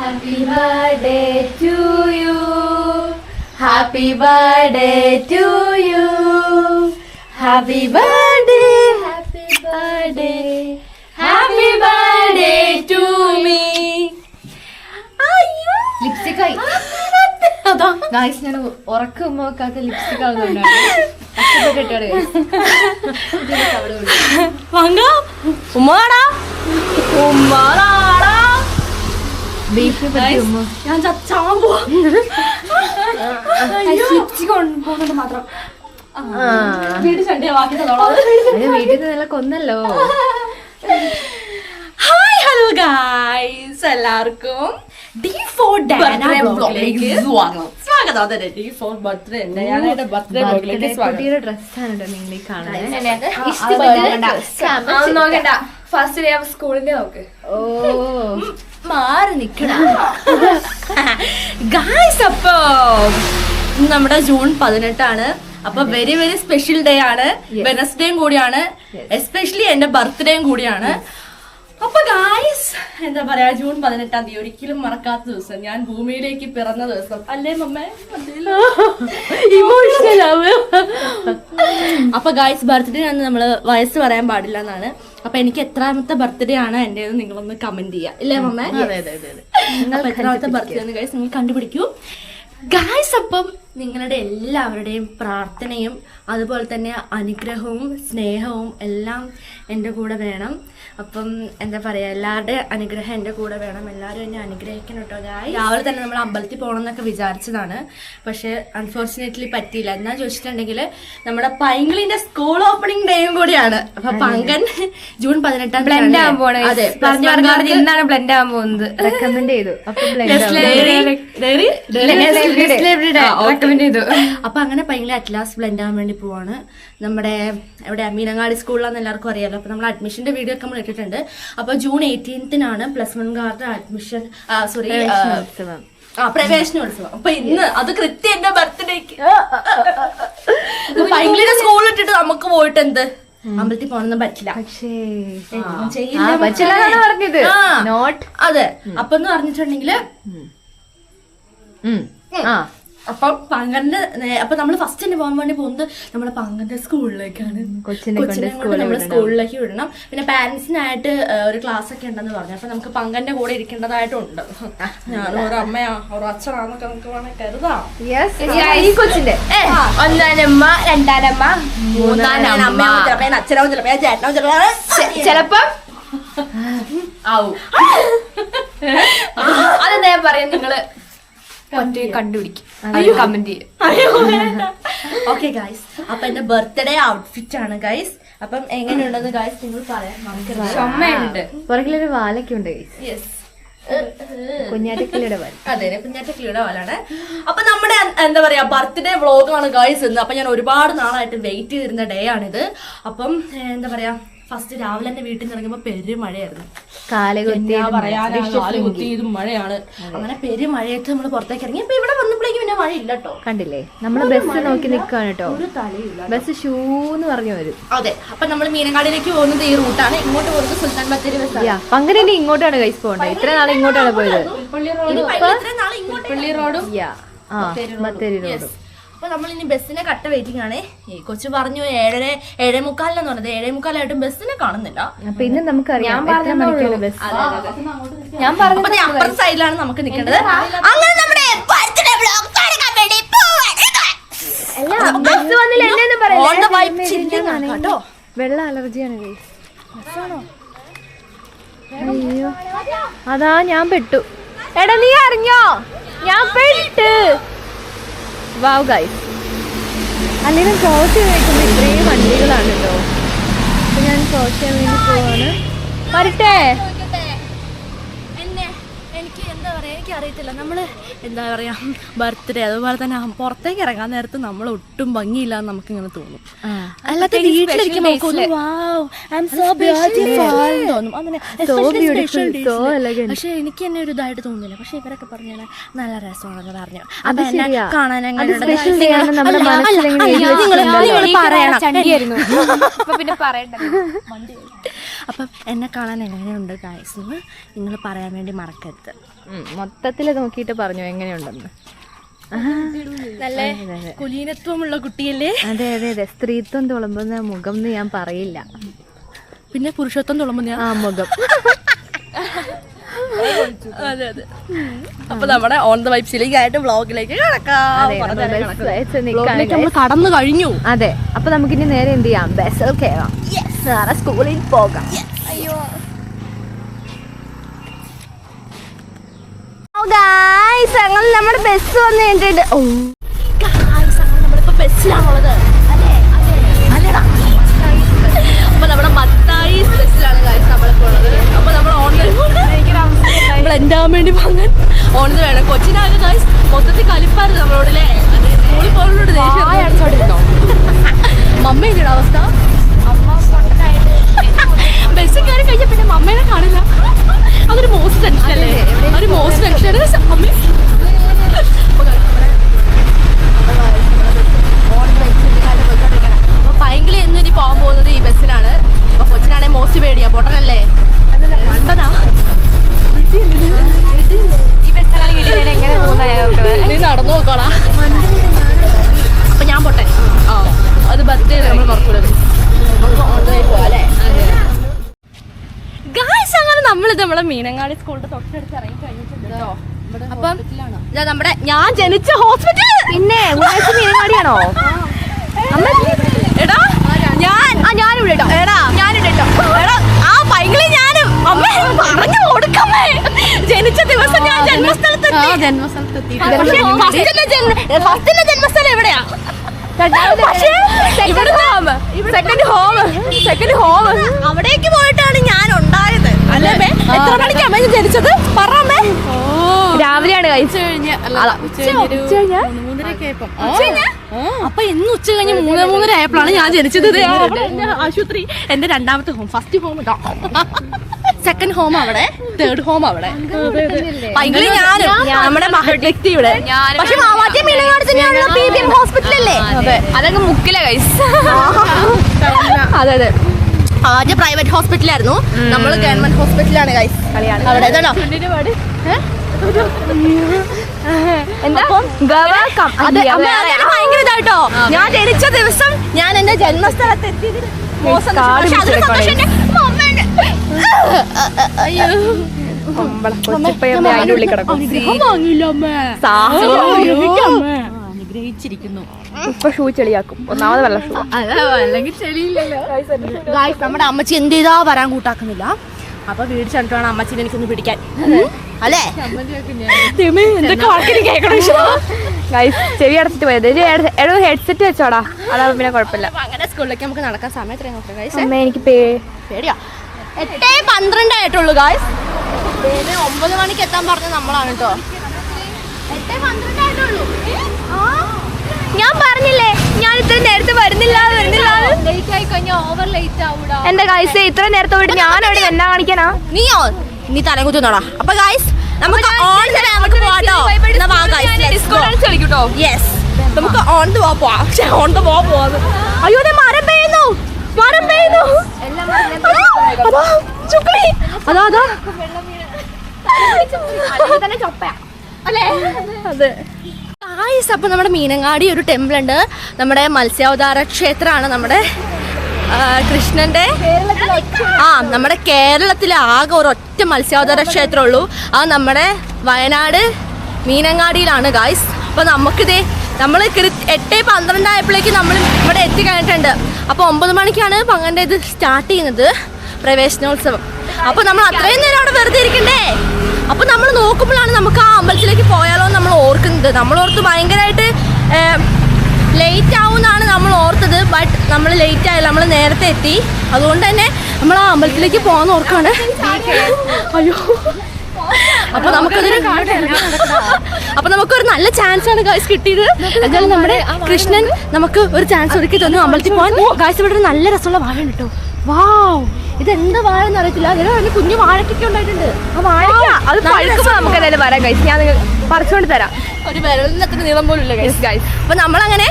Happy birthday to you. Happy birthday to you. Happy birthday. Happy birthday. Happy birthday to me. അയ്യോ lipstick ആയി. അതാ guys ഞാൻ ഉറക്കുമ്പോ വെക്കാത്ത lipstick ആവുന്നുണ്ടാണ്. ഞാൻ ചച്ചാൻ പോവാ. ലിപ്സ്റ്റിക് പോകുന്നുണ്ട് മാത്രം. വീട്ടിൽ നല്ല കൊന്നല്ലോ. ഹായ് ഹലോ ഗായ്സ്, എല്ലാവർക്കും D4 ബർത്ത്ഡേ വ്ലോഗിലേക്ക് സ്വാഗതം. അതെ D4 ബർത്ത്ഡേ ബർത്ത്ഡേ സ്വാഗതം. ഡ്രസ്സാണ് നിങ്ങൾ നോക്കണ്ട. ഫസ്റ്റ് ഡേ ഓഫ് സ്കൂളിന്റെ നോക്ക്. ഓ മാറി നിക്കണ ഗായ്സ്. അപ്പൊ നമ്മുടെ ജൂൺ 18 അപ്പൊ വെരി വെരി സ്പെഷ്യൽ ഡേ ആണ്. വെനസ്ഡേയും കൂടിയാണ്, എസ്പെഷ്യലി എന്റെ ബർത്ത്ഡേയും കൂടിയാണ്. അപ്പൊ ഗായ്സ് എന്താ പറയാ, ജൂൺ 18 ഒരിക്കലും മറക്കാത്ത ദിവസം, ഞാൻ ഭൂമിയിലേക്ക് പിറന്ന ദിവസം അല്ലേ മമ്മ? ഇമോഷണൽ ആവും. അപ്പൊ ഗായ്സ് ബർത്ത്ഡേ ആണ്, നമ്മള് വയസ്സ് പറയാൻ പാടില്ല എന്നാണ്. അപ്പൊ എനിക്ക് എത്രാമത്തെ ബർത്ത്ഡേ ആണ് എന്റെ നിങ്ങളൊന്ന് കമന്റ് ചെയ്യാം, ഇല്ലേ മമ്മ? അപ്പൊ എത്രാമത്തെ ബർത്ത്ഡേ ആണ് ഗായ്സ് നിങ്ങൾ കണ്ടുപിടിക്കൂ ഗായ്സ്. അപ്പം നിങ്ങളുടെ എല്ലാവരുടെയും പ്രാർത്ഥനയും അതുപോലെ തന്നെ അനുഗ്രഹവും സ്നേഹവും എല്ലാം എൻ്റെ കൂടെ വേണം. അപ്പം എന്താ പറയുക, എല്ലാവരുടെയും അനുഗ്രഹം എൻ്റെ കൂടെ വേണം. എല്ലാവരും എന്നെ അനുഗ്രഹിക്കണം കേട്ടോ ഗായ്സ്. രാവിലെ തന്നെ നമ്മൾ അമ്പലത്തിൽ പോകണം എന്നൊക്കെ വിചാരിച്ചതാണ്, പക്ഷെ അൺഫോർച്ചുനേറ്റ്ലി പറ്റിയില്ല. എന്നാ ചോദിച്ചിട്ടുണ്ടെങ്കിൽ നമ്മുടെ പൈങ്കിളിന്റെ സ്കൂൾ ഓപ്പണിംഗ് ഡേയും കൂടിയാണ്. അപ്പൊ പങ്കൻ ജൂൺ 18 ബ്ലെൻഡ് ആകാൻ പോണേ. അതെ, ഇന്നാണ് ബ്ലെൻഡ് ആകാൻ പോകുന്നത്. റെക്കമെൻഡ് ചെയ്തു. അപ്പൊ അങ്ങനെ പൈങ്കിളി അറ്റ്ലാസ് ബ്ലെൻഡ് ആവാൻ വേണ്ടി പോവാണ്. നമ്മുടെ എവിടെ മീനങ്ങാടി സ്കൂളിലാന്ന് എല്ലാവർക്കും അറിയാലോ. അപ്പൊ നമ്മൾ അഡ്മിഷന്റെ വീഡിയോ ഒക്കെ നമ്മൾ ഇട്ടിട്ടുണ്ട്. അപ്പൊ ജൂൺ 18 +1 അഡ്മിഷൻ പ്രവേശനോത്സവം. അപ്പൊ ഇന്ന് അത് കൃത്യം എന്റെ ബർത്ത്ഡേക്ക് പൈങ്കിളിയുടെ സ്കൂളിൽ ഇട്ടിട്ട് നമുക്ക് പോയിട്ട് എന്ത് അമ്പലത്തിൽ പോകണമെന്ന് പറ്റില്ല. അതെ, അപ്പൊ എന്ന് പറഞ്ഞിട്ടുണ്ടെങ്കില് അപ്പം പങ്കന്റെ അപ്പൊ നമ്മള് ഫസ്റ്റ് തന്നെ പോകാൻ വേണ്ടി പോകുന്നത് നമ്മുടെ പങ്കന്റെ സ്കൂളിലേക്കാണ്. കൊച്ചിനെ കൊണ്ട് നമ്മള് സ്കൂളിലേക്ക് വിടണം. പിന്നെ പാരന്റ്സിനായിട്ട് ഒരു ക്ലാസ് ഒക്കെ ഉണ്ടെന്ന് പറഞ്ഞു. അപ്പൊ നമുക്ക് പങ്കന്റെ കൂടെ ഇരിക്കേണ്ടതായിട്ടുണ്ട്. ഞാനും ഒരു അമ്മയാ ഒരു അച്ഛനാന്നൊക്കെ നമുക്ക് വേണേ കരുതാം. ഈ കൊച്ചിന്റെ ഒന്നാനമ്മ, രണ്ടാനമ്മ, മൂന്നാനമ്മ, ചിലപ്പോ അച്ഛനാവും, ചിലപ്പോ ചേട്ടനാവും, ചിലപ്പോ ആവും. അതെന്താ ഞാൻ പറയാം, നിങ്ങള് കണ്ടുപിടിക്കും, കമന്റ് ചെയ്യും. ഓക്കെ ഗൈസ്, അപ്പൊ എന്റെ ബർത്ത്ഡേ ഔട്ട്ഫിറ്റ് ആണ് ഗൈസ്. അപ്പം എങ്ങനെയുണ്ടെന്ന് ഗൈസ് നിങ്ങൾ പറയാൻ ചുമയുണ്ട്. പുറകിലൊരു വാലൊക്കെ ഉണ്ട് ഗൈസ്. കുഞ്ഞാറ്റക്കിളിയുടെ വാൽ. അതെ, കുഞ്ഞാറ്റക്കിളിയുടെ വാലാണ്. അപ്പൊ നമ്മുടെ എന്താ പറയാ ബർത്ത്ഡേ വ്ളോഗാണ് ഗൈസ് ഇന്ന്. അപ്പൊ ഞാൻ ഒരുപാട് നാളായിട്ട് വെയിറ്റ് ചെയ്തിരുന്ന ഡേ ആണിത്. അപ്പം എന്താ പറയാ, ഫസ്റ്റ് രാവിലെ തന്നെ വീട്ടിൽ നിന്ന് ഇറങ്ങുമ്പോ പെരുമഴയായിരുന്നു. കാലുകുത്തിയതും മഴയാണ്. അങ്ങനെ പെരുമഴയത്ത് നമ്മള് പുറത്തേക്ക് ഇറങ്ങി. അപ്പൊ ഇവിടെ വന്നപ്പോഴേക്കും പിന്നെ മഴ ഇല്ല കേട്ടോ. കണ്ടില്ലേ, നമ്മള് ബസ് നോക്കി നിൽക്കാണ് കേട്ടോ. ഒരു തലയില്ല, ബസ് ഷൂന്ന് പറഞ്ഞു വരും. അതെ, അപ്പൊ നമ്മൾ മീനങ്ങാടിയിലേക്ക് പോകുന്നത് ഈ റൂട്ടാണ്. ഇങ്ങോട്ട് പോകുന്നത് സുൽത്താൻ ബത്തേരി ബസ്. അങ്ങനെ ഇങ്ങോട്ടാണ് ഗൈസ് പോകേണ്ടത്. ഇത്ര നാളെ ഇങ്ങോട്ടാണ് പോയത്. പള്ളി റോഡും ബത്തേരി റോഡും. അപ്പൊ നമ്മൾ ഇനി ബസ്സിനെ കട്ട വെയിറ്റിംഗ് ആണ്. ഈ കൊച്ചു പറഞ്ഞു 7:45 പറഞ്ഞത്. 7:45 ബസ്സിനെ കാണുന്നില്ല. അപ്പൊ ഇന്ന് നമുക്കറിയാം ഞാൻ പറഞ്ഞ അപ്പുറത്തെ സൈഡിലാണ് നമുക്ക് നിൽക്കേണ്ടത്. അങ്ങനെ നമ്മുടെ വെള്ള അലർജിയാണ്. അയ്യോ, അതാ ഞാൻ പെട്ടു. എടാ നീ അറിഞ്ഞോ, ഞാൻ പെട്ട്. വാവ് ഗൈസ്, അല്ലെങ്കിൽ ക്രോസ് ചെയ്ത് വെക്കുമ്പോൾ ഇത്രയും വണ്ടികളാണ് കേട്ടോ. അപ്പൊ ഞാൻ ക്രോസ് ചെയ്യാൻ വേണ്ടി പോവാണ്. വരട്ടെ. എനിക്ക് എന്താ പറയാ, എനിക്ക് അറിയത്തില്ല. നമ്മള് എന്താ പറയാ ബർത്ത്ഡേ അതുപോലെ തന്നെ പുറത്തേക്ക് ഇറങ്ങാൻ നേരത്ത് നമ്മൾ ഒട്ടും ഭംഗിയില്ലാന്ന് നമുക്ക് ഇങ്ങനെ തോന്നും. അല്ലാത്ത വീട്ടിലിരിക്കുമ്പോൾ പക്ഷെ എനിക്ക് തന്നെ ഒരു ഇതായിട്ട് തോന്നുന്നില്ല. പക്ഷെ ഇവരൊക്കെ പറഞ്ഞാൽ നല്ല രസമാണെന്ന് പറഞ്ഞു. അത് കാണാൻ അപ്പം എന്നെ കാണാൻ എങ്ങനെയുണ്ട് ഗൈസ് എന്ന് നിങ്ങൾ പറയാൻ വേണ്ടി മറക്കരുത്. മൊത്തത്തിൽ നോക്കിയിട്ട് പറഞ്ഞു എങ്ങനെയുണ്ടെന്ന്. നല്ല കുലീനത്വമുള്ള കുട്ടിയല്ലേ? അതെ അതെ അതെ, സ്ത്രീത്വം തുളുമ്പുന്ന മുഖം എന്ന് ഞാൻ പറയില്ല, പിന്നെ പുരുഷത്വം തുളുമ്പുന്ന മുഖം. അതെ അതെ. അപ്പൊ നമ്മുടെ ഓൺ ദ വൈബ്സിലേക്ക് ആയിട്ട് വ്ളോഗിലേക്ക് കടന്നു കഴിഞ്ഞു. അതെ, അപ്പൊ നമുക്കിനി നേരെ എന്ത് ചെയ്യാം, ബസ്സിൽ കയറാം, സ്കൂളിൽ പോകാം. അയ്യോ നമ്മുടെ ബസ് വന്ന് കഴിഞ്ഞിട്ട് നമ്മളിപ്പോ ബസ്സിലാണുള്ളത്. അപ്പൊ നമ്മുടെ മത്തായി ബസ്സിലാണ് ഗൈസ് നമ്മളിപ്പോ ഉള്ളത്. അപ്പൊ നമ്മൾ ഓൺലൈൻ നമ്മൾ എന്താൻ വേണ്ടി വാങ്ങാൻ ഓണത് വേണം. കൊച്ചിനാകെ ഗൈസ് മൊത്തത്തിൽ കലിപ്പായിരുന്നു നമ്മളോട് അല്ലേ? സ്കൂളിൽ പോകുന്നോട് ദേഷ്യം. മമ്മയുടെ അവസ്ഥ, ബസ്സിൽ കയറി കഴിഞ്ഞാൽ പിന്നെ മമ്മേനെ കാണില്ല. അതൊരു മോസ്റ്റ് ടെൻഷൻ അല്ലേ? ഒരു മോസ്റ്റ് ടെൻഷൻ. അപ്പൊ പൈങ്കിളി എന്നിനി പോകാൻ പോകുന്നത് ഈ ബസ്സിലാണ്. അപ്പൊ കൊച്ചിനാണെ മോസ്റ്റ് പേടിയാ, പൊട്ടനല്ലേ? നീ നടന്നു നോക്കോളാ. അപ്പൊ ഞാൻ പൊട്ടെ. അത് ബർത്ത്ഡേ നമ്മൾ മറക്കൂലത്. പോലെ ഗായ്സ്, അങ്ങനെ നമ്മളിത് നമ്മളെ മീനങ്ങാടി സ്കൂളിന്റെ തൊട്ടടുത്ത് ഇറങ്ങി കഴിഞ്ഞിട്ടുണ്ട് കേട്ടോ. അപ്പം നമ്മുടെ ഞാൻ ജനിച്ച ഹോസ്പിറ്റൽ. പിന്നെ മീനങ്ങാടിയാണോ? എടാ ഞാനിവിടെ ആ പൈങ്കിളി ഞാനും അമ്മേ പറഞ്ഞു കൊടുക്കമ്മേ. ജനിച്ച ദിവസം ഞാൻ ജന്മസ്ഥലത്തെത്തി. ഫസ്റ്റിന്റെ ജന്മസ്ഥലം എവിടെയാ? സെക്കൻഡ് ഹോം അവിടേക്ക് പോയിട്ടാണ് ഞാൻ ഉണ്ടായത്. അല്ലേ? എത്ര മണിക്ക് അമ്മ ജനിച്ചത്? പറമ്മേ. രാവിലെയാണ് കഴിച്ചു. അപ്പൊ ഇന്ന് ഉച്ച കഴിഞ്ഞ് 3:30 ആയപ്പോഴാണ് ഞാൻ ജനിച്ചത്. ആശുപത്രി എന്റെ രണ്ടാമത്തെ ഹോം. ഫസ്റ്റ് ഹോം ഇതാ, സെക്കൻഡ് ഹോം അവിടെ, തേർഡ് ഹോം അവിടെ. പൈങ്കിളി ഞാനും നമ്മുടെ വ്യക്തി ഇവിടെ. പക്ഷെ മാവാറ്റി മീനങ്ങാടി തന്നെയാണല്ലോ PBM ഹോസ്പിറ്റലല്ലേ? അതൊക്കെ മുക്കില കൈസ്. അതെ അതെ, ആദ്യം പ്രൈവറ്റ് ഹോസ്പിറ്റലായിരുന്നു, നമ്മള് ഗവൺമെന്റ് ഹോസ്പിറ്റലാണ് ഗൈസ്. അവിടെ ഭയങ്കര ഇതായിട്ടോ. ഞാൻ ജനിച്ച ദിവസം ഞാൻ എന്റെ ജന്മസ്ഥലത്ത് എത്തിയതിന് അനുഗ്രഹിച്ചിരിക്കുന്നു. ഇപ്പൊ ഷൂ ചെളിയാക്കും, ഒന്നാമത് വെള്ള ഷൂ. അല്ലെങ്കിൽ ചെളിയില്ലല്ലോ. നമ്മുടെ അമ്മച്ചി എന്ത് ചെയ്താ വരാൻ കൂട്ടാക്കുന്നില്ല. അപ്പൊ വീട് ചെന്നിട്ട് വേണം അമ്മച്ചിനെ എനിക്കൊന്ന് പിടിക്കാൻ, അല്ലേ? ചെവി അടച്ചിട്ട് പോയത്. ഹെഡ്സെറ്റ് വെച്ചോടാ, അതാവുമ്പോ പിന്നെ കുഴപ്പമില്ല. അങ്ങനെ സ്കൂളിലേക്ക് നമുക്ക് നടക്കാൻ സമയത്ത് എനിക്ക് പേടിയാ. 8:12 ആയിട്ടുള്ളൂ ഗായ്സ്. 9 മണിക്ക് എത്താൻ പറഞ്ഞ നമ്മളാണ് കേട്ടോ. 8:12 ആയിട്ടുള്ളൂ. ഞാൻ പറഞ്ഞില്ലേ ഞാൻ ഇത്ര നേരത്തെ വരുന്നില്ല. എന്റെ ഗൈസ് ഇത്ര നേരത്തെ പോയിട്ട് ഞാൻ അവിടെ എന്നാ കാണിക്കാനാ? നീ തലം കുത്തുന്നോടാ. അപ്പൊ ഗൈസ് നമുക്ക് നമുക്ക് ഓൺ ദ പോവാം. അയ്യോ മരം പെയ്യുന്നു. അതെ. അപ്പൊ നമ്മുടെ മീനങ്ങാടി ഒരു ടെമ്പിൾ ഉണ്ട്. നമ്മുടെ മത്സ്യാവതാര ക്ഷേത്രമാണ് നമ്മുടെ കൃഷ്ണന്റെ. നമ്മുടെ കേരളത്തിലെ ആകെ ഒരൊറ്റ മത്സ്യാവതാര ക്ഷേത്രമേ ഉള്ളൂ. അത് നമ്മുടെ വയനാട് മീനങ്ങാടിയിലാണ് ഗായ്സ്. അപ്പൊ നമുക്കിതേ നമ്മൾ 8:12 ആയപ്പോഴേക്ക് നമ്മൾ ഇവിടെ എത്തിക്കഴിഞ്ഞിട്ടുണ്ട്. അപ്പൊ 9 മണിക്കാണ് പങ്ങന്റെ ഇത് സ്റ്റാർട്ട് ചെയ്യുന്നത്, പ്രവേശനോത്സവം. അപ്പൊ നമ്മൾ അത്രയും നേരം അവിടെ വെറുതെ ഇരിക്കണ്ടേ? അപ്പൊ നമ്മൾ നോക്കുമ്പോഴാണ് നമുക്ക് ആ അമ്പലത്തിലേക്ക് പോയാലോ നമ്മൾ ഓർക്കുന്നത്. നമ്മൾ ഓർത്ത് ഭയങ്കരമായിട്ട് ലേറ്റ് ആവുമെന്നാണ് നമ്മൾ ഓർത്തത്. ബട്ട് നമ്മൾ ലേറ്റ് ആയില്ല, നമ്മൾ നേരത്തെ എത്തി. അതുകൊണ്ട് തന്നെ നമ്മൾ ആ അമ്പലത്തിലേക്ക് പോകാൻ ഓർക്കാണ്. അയ്യോ, അപ്പൊ നമുക്കൊരു നല്ല ചാൻസ് ആണ് ഗായ്സ് കിട്ടിയത്. എന്തായാലും നമ്മുടെ കൃഷ്ണൻ നമുക്ക് ഒരു ചാൻസ് ഒരുക്കി തന്നു അമ്പലത്തിൽ പോകാൻ. ഗായ്സ് ഇവിടെ ഒരു നല്ല രസമുള്ള വാഴ ഉണ്ട് കേട്ടോ. വാവ്, ഇതെന്താ വാഴ എന്ന് അറിയത്തില്ല. അതിന് കുഞ്ഞു വാഴക്കൊക്കെ ഉണ്ടായിട്ടുണ്ട്. ആ വാഴ അത് പഴുക്കുമ്പോ നമുക്ക് എന്തായാലും വരാം ഗൈസ്, ഞാൻ പറിച്ചുകൊണ്ട് തരാം. ഒരു വിരലിന് അത്ര നീളം പോലും ഇല്ല ഗൈസ്. അപ്പൊ നമ്മളങ്ങനെ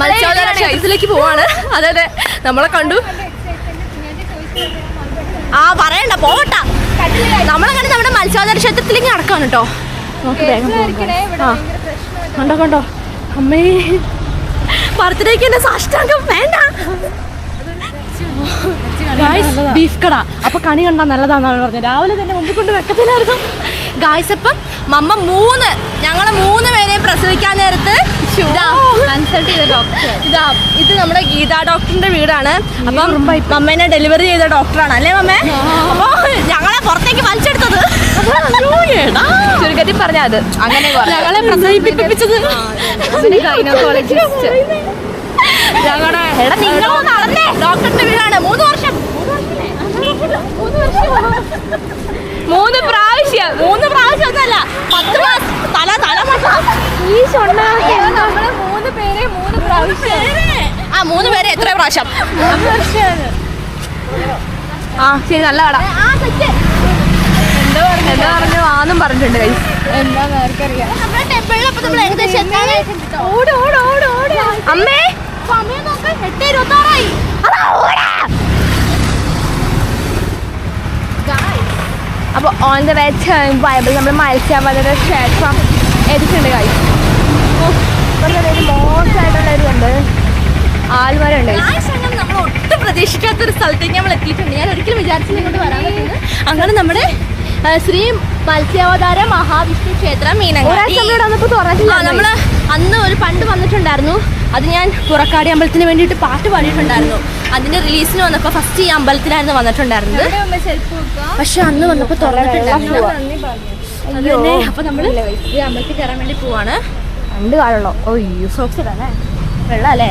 മത്സ്യാവതാര ക്ഷേത്രത്തിലേക്ക് പോവാണ്. അതെ, നമ്മളെ കണ്ടു. ആ പറയണ്ട പോവട്ടാ. നമ്മളങ്ങനെ നമ്മുടെ മത്സ്യാവതാര ക്ഷേത്രത്തിലേക്ക് നടക്കാണ് കേട്ടോ. കണ്ടോ കണ്ടോ അമ്മേ ബർത്ത്ഡേക്ക് എന്നെ സാഷ്ടാംഗം വേണ്ട. ബീഫ് കട അപ്പൊ കണി കണ്ടാ നല്ലതാന്നാണ് പറഞ്ഞത്. രാവിലെ തന്നെ മുമ്പിൽ കൊണ്ട് വെക്കത്തില്ലായിരുന്നു ഗായ്സ്. അപ്പം മമ്മ ഞങ്ങളെ 3 പേരെയും പ്രസവിക്കാൻ നേരത്ത് ഇത് നമ്മുടെ ഗീതാ ഡോക്ടറിന്റെ വീടാണ്. അപ്പം മമ്മേനെ ഡെലിവറി ചെയ്ത ഡോക്ടറാണ് അല്ലേ മമ്മേ? അപ്പൊ ഞങ്ങളെ പുറത്തേക്ക് വലിച്ചെടുത്തത് ചുരുക്കത്തിൽ പറഞ്ഞ അത് അങ്ങനെ ഞങ്ങളെ പ്രസവിപ്പിച്ചത് ഡോക്ടറിന്റെ വീടാണ്. 3 വർഷം 3 പ്രാവശ്യം ഒന്നല്ല 10 മാസം തല ഈ നമ്മള് 3 പേരെ 3 പ്രാവശ്യം. ആ 3 പേരെ എത്ര പ്രാവശ്യം? ആ ശരി നല്ല കട. എന്താ പറഞ്ഞു ആന്നും പറഞ്ഞിട്ടുണ്ട് കൈ. എന്താന്ന് ആർക്കറിയാം. അമ്മേ സമയം നോക്ക് 8:26 അപ്പോൾ ഓൺ ദ വേ ബൈബിൾ നമ്മൾ മത്സ്യാവതാര ക്ഷേത്രം എത്തിയിട്ടുണ്ട് കൈ. മോശമായിട്ടുള്ളവരുണ്ട്, ആൽമരമുണ്ട്. നമ്മൾ ഒട്ടും പ്രതീക്ഷിക്കാത്തൊരു സ്ഥലത്തേക്ക് നമ്മൾ എത്തിയിട്ടുണ്ട്. ഞാൻ ഒരിക്കലും വിചാരിച്ചില്ല ഇങ്ങോട്ട് വരാൻ പറ്റുന്നത്. അങ്ങനെ നമ്മുടെ ശ്രീ മത്സ്യാവതാര മഹാവിഷ്ണു ക്ഷേത്രം മീനങ്ങാടി നമ്മള് അന്ന് പണ്ട് വന്നിട്ടുണ്ടായിരുന്നു. അത് ഞാൻ പുറക്കാടി അമ്പലത്തിന് വേണ്ടിയിട്ട് പാട്ട് പാടിയിട്ടുണ്ടായിരുന്നു. അതിന്റെ റിലീസിന് വന്നപ്പോൾ ഫസ്റ്റ് ഈ അമ്പലത്തിലായിരുന്നു വന്നിട്ടുണ്ടായിരുന്നത്. പക്ഷെ അന്ന് വന്നപ്പോൾ തുറന്നിട്ടുണ്ടായിരുന്നു. അപ്പൊ നമ്മള് ഈ അമ്പലത്തിൽ കയറാൻ വേണ്ടി പോവാണ്. 2 കാലുള്ളോ? സോക്സ് ഇടാല്ലേ? വെള്ളം അല്ലേ?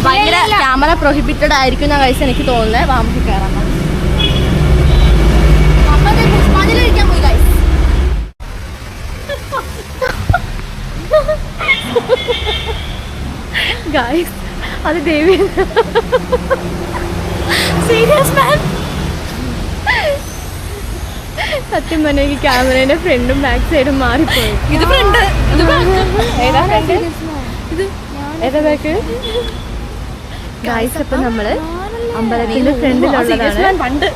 ഭയങ്കര ക്യാമറ പ്രൊഹിബിറ്റഡ് ആയിരിക്കും എന്ന കഴിച്ച് എനിക്ക് തോന്നുന്നത്. നമുക്ക് കയറാൻ പുഷ്പാഞ്ജലി പോയി ഗൈസ്. ഗൈസ് അത് ദേവി സീരിയസ് മാൻ. സത്യം പറഞ്ഞ ക്യാമറയുടെ ഫ്രണ്ടും ബാക്ക് സൈഡും മാറിപ്പോയി. ഇത് ഫ്രണ്ട്, ഇത് ബാക്ക്. ഏതാ ഫ്രണ്ട്? ഏതാ ബാക്ക്? ഗൈസ് അപ്പൊ നമ്മള് അമ്പലത്തിന്റെ ഫ്രണ്ടിലുള്ളതാണ്. പണ്ട്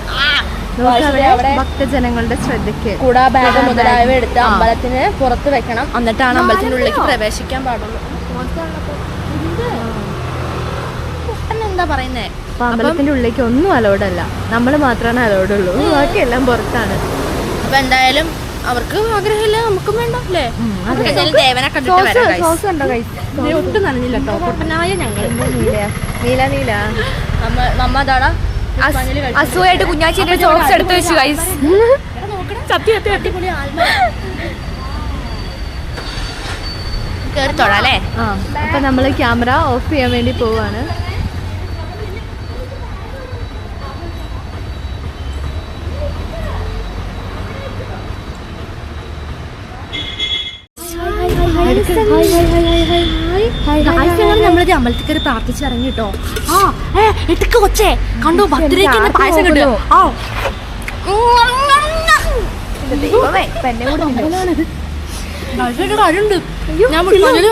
ഭക്തജനങ്ങളുടെ ശ്രദ്ധയ്ക്ക് കൂടാ ബാഗ് മുതലായവ എടുത്ത് അമ്പലത്തിന് പുറത്ത് വെക്കണം. എന്നിട്ടാണ് അമ്പലത്തിന്റെ ഉള്ളിലേക്ക് പ്രവേശിക്കാൻ പാടുള്ളൂ. എന്താ പറയുന്നേ? അപ്പൊ അമ്പലത്തിന്റെ ഉള്ളിലേക്ക് ഒന്നും അലൗഡ് അല്ല, നമ്മൾ മാത്രമാണ് അലൗഡ് ഉള്ളൂ, ബാക്കിയെല്ലാം പുറത്താണ്. അപ്പൊ എന്തായാലും അവർക്ക് ആഗ്രഹമില്ല, നമുക്കും വേണ്ട അല്ലേ? ദേവനെ കണ്ടിട്ട് ഒട്ടും നനഞ്ഞില്ല കേട്ടോ. പൊട്ടനായ ഞങ്ങൾ നീല നീല നമ്മ അതാടാ അസൂയായിട്ട് കുഞ്ഞാച്ചിന്റെ സോക്സ് എടുത്ത് വെച്ചു ഗൈസ്. കേറി തൊഴാല്ലേ? അപ്പൊ നമ്മള് ക്യാമറ ഓഫ് ചെയ്യാൻ വേണ്ടി പോവാണ്. നമ്മളൊരു അമ്പലത്തിൽ കയറി പ്രാർത്ഥിച്ചിറങ്ങി കേട്ടോ. എടുക്ക കൊച്ചേ കണ്ടോ ബർത്ത്ഡേക്ക് പായസം കിട്ടും. കാര്യമുണ്ട്. ഞാൻ പുഷ്പാഞ്ജലി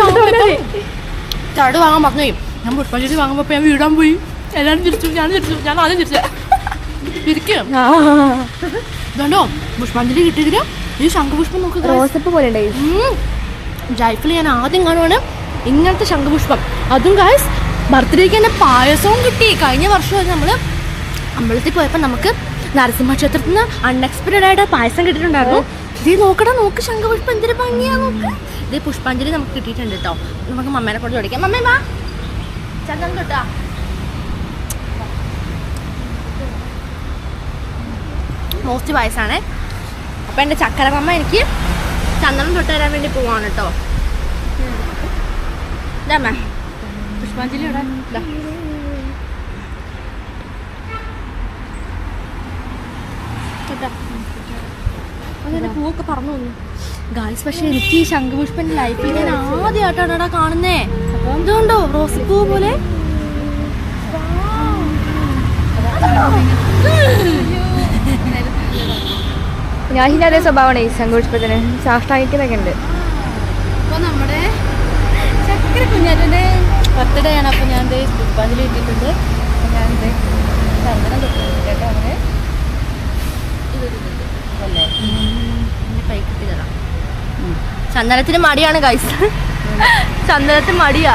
തട് വാങ്ങാൻ പറഞ്ഞു. ഞാൻ പുഷ്പാഞ്ജലി വാങ്ങുമ്പോ ഞാൻ വീടാൻ പോയി. എല്ലാവരും തിരിച്ചു, ഞാൻ ആദ്യം തിരിച്ചു തിരിക്കും. ഇതുണ്ടോ പുഷ്പാഞ്ജലി കിട്ടിയില്ല. ഈ ശംഖുപുഷ്പം നോക്കുക, റോസപ്പ് പോലെ ലൈഫിൽ ഞാൻ ആദ്യം കാണുവാണ് ഇങ്ങനത്തെ ശംഖുപുഷ്പം. അതും ഗൈസ് ബർത്ത്ഡേക്ക് തന്നെ പായസവും കിട്ടി. കഴിഞ്ഞ വർഷം നമ്മൾ അമ്പലത്തിൽ പോയപ്പോൾ നമുക്ക് നരസിംഹ ക്ഷേത്രത്തിൽ നിന്ന് അൺഎക്സ്പെക്റ്റഡ് ആയിട്ട് പായസം കിട്ടിയിട്ടുണ്ടായിരുന്നു. ഇത് നോക്ക് ശംഖുപുഷ്പം എന്തൊരു ഭംഗിയാ നോക്ക്. ഇത് പുഷ്പാഞ്ജലി നമുക്ക് കിട്ടിയിട്ടുണ്ട് കേട്ടോ. നമുക്ക് മമ്മേനെ കൊണ്ട് ചോദിക്കാം. മമ്മേ വാ ചന്ദനം തൊട്ടാ. മോസ്റ്റ് പായസമാണേ. അപ്പം എൻ്റെ ചക്കരമ്മ എനിക്ക് ചന്ദനം തൊട്ട് തരാൻ വേണ്ടി പോവാണ് കേട്ടോ. ഇതാ പുഷ്പാഞ്ജലി ഇവിടെ അങ്ങനെ പൂവൊക്കെ പറഞ്ഞു തോന്നുന്നു ഗായ്സ്. പക്ഷെ എനിക്ക് ഈ ശംഖുപുഷ്പന്റെ ലൈഫിൽ ഞാൻ ആദ്യമായിട്ടാണ് ഇവിടെ കാണുന്നേ. എന്തുകൊണ്ടോ റോസ് പൂ പോലെ. ഞാഹിന്റെ അതേ സ്വഭാവമാണ് ഈ ശംഖുപുഷ്പത്തിന്, സാഷ്ടാംഗിക്കുന്നൊക്കെ ഉണ്ട്. അപ്പോൾ നമ്മുടെ ചക്കര കുഞ്ഞാറ്റൻ്റെ ബർത്ത്ഡേ ആണ്. അപ്പോൾ ഞാൻ പുഷ്പാഞ്ജലി ഇട്ടിട്ടുണ്ട്. ചന്ദനത്തിന് മടിയാണ് ഗൈസ്. ചന്ദനത്തിന് മടിയാ.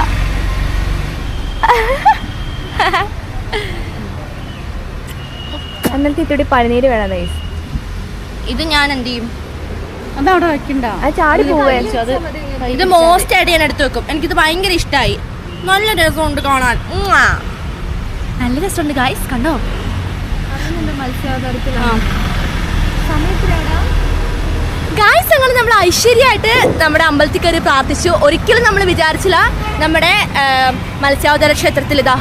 ചന്ദനത്തിൽ ഇത്തിരി പനിനീര് വേണം ഗൈസ്. ഇത് ഞാൻ എന്ത് ചെയ്യും? അതവിടെ വെക്കണ്ട, അത് ചാടി പോവേ. ഇത് മോസ്റ്റ് ആയിട്ട് ഞാൻ എടുത്തു വെക്കും. എനിക്കിത് ഭയങ്കര ഇഷ്ടമായി. നല്ല രസമുണ്ട് കാണാൻ. നല്ല രസമുണ്ട് ഗൈസ്. കണ്ടോ? ഗൈസ് ഞങ്ങൾ നമ്മൾ ഐശ്വര്യമായിട്ട് നമ്മുടെ അമ്പലത്തിൽ കയറി പ്രാർത്ഥിച്ചു. ഒരിക്കലും നമ്മൾ വിചാരിച്ചില്ല നമ്മുടെ മത്സ്യാവതാര ക്ഷേത്രത്തിൽ ഇതാ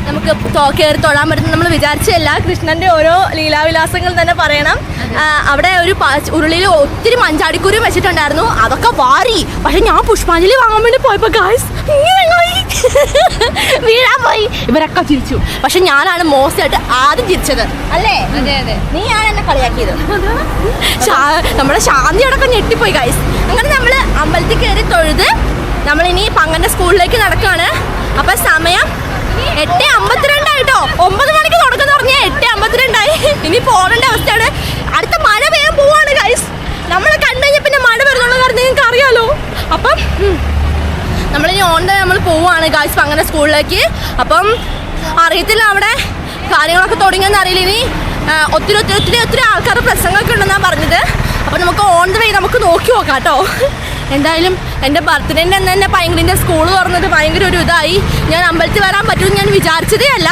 നമുക്ക് കയറി തൊഴാൻ പറ്റുന്ന നമ്മൾ വിചാരിച്ചല്ല. കൃഷ്ണന്റെ ഓരോ ലീലാവിലാസങ്ങൾ തന്നെ പറയണം. അവിടെ ഒരു ഉരുളിയിൽ ഒത്തിരി മഞ്ചാടിക്കുരു വെച്ചിട്ടുണ്ടായിരുന്നു. അതൊക്കെ വാരി. പക്ഷെ ഞാൻ പുഷ്പാഞ്ജലി വാങ്ങാൻ വേണ്ടി പോയപ്പോ ഗൈസ് വീഴാൻ പോയി. ഇവരൊക്കെ ചിരിച്ചു. പക്ഷെ ഞാനാണ് മോസ്റ്റ് ആയിട്ട് ആദ്യം ചിരിച്ചത്. അല്ലേ? നീ ആണ് എന്നെ കളിയാക്കിയത്. നമ്മുടെ ശാന്തിയോടൊക്കെ ഞെട്ടിപ്പോയി ഗൈസ്. അങ്ങനെ നമ്മൾ അമ്പലത്തിൽ കയറി തൊഴുത് നമ്മളിനി പങ്കന്റെ സ്കൂളിലേക്ക് നടക്കുകയാണ്. അപ്പൊ സമയം 8:52 ആയിട്ടോ. 9 മണിക്ക് തുടക്കം പറഞ്ഞാൽ 8:52 ഇനി പോകേണ്ട അവസ്ഥയാണ്. അടുത്ത മഴ പെയ്യാൻ പോവാണ് ഗൈസ്. നമ്മൾ കണ്ടു കഴിഞ്ഞാൽ പിന്നെ മഴ വരുന്നുള്ള കാര്യം നിങ്ങൾക്ക് അറിയാലോ. അപ്പം നമ്മളിനി നമ്മൾ പോവാണ് ഗൈസ് പങ്കന്റെ സ്കൂളിലേക്ക്. അപ്പം അറിയത്തില്ല അവിടെ കാര്യങ്ങളൊക്കെ തുടങ്ങിയെന്ന് അറിയില്ല. ഇനി ഒത്തിരി ആൾക്കാരുടെ പ്രസംഗമൊക്കെ ഉണ്ടെന്നാണ് പറഞ്ഞത്. അപ്പം നമുക്ക് ഓൺ ദ വേ നമുക്ക് നോക്കി നോക്കാം കേട്ടോ. എന്തായാലും എൻ്റെ ബർത്ത്ഡേൻ്റെ അന്ന് തന്നെ ഭയങ്കര സ്കൂൾ തുറന്നത് ഭയങ്കര ഒരു ഇതായി. ഞാൻ അമ്പലത്തിൽ വരാൻ പറ്റുമെന്ന് ഞാൻ വിചാരിച്ചതേ അല്ല.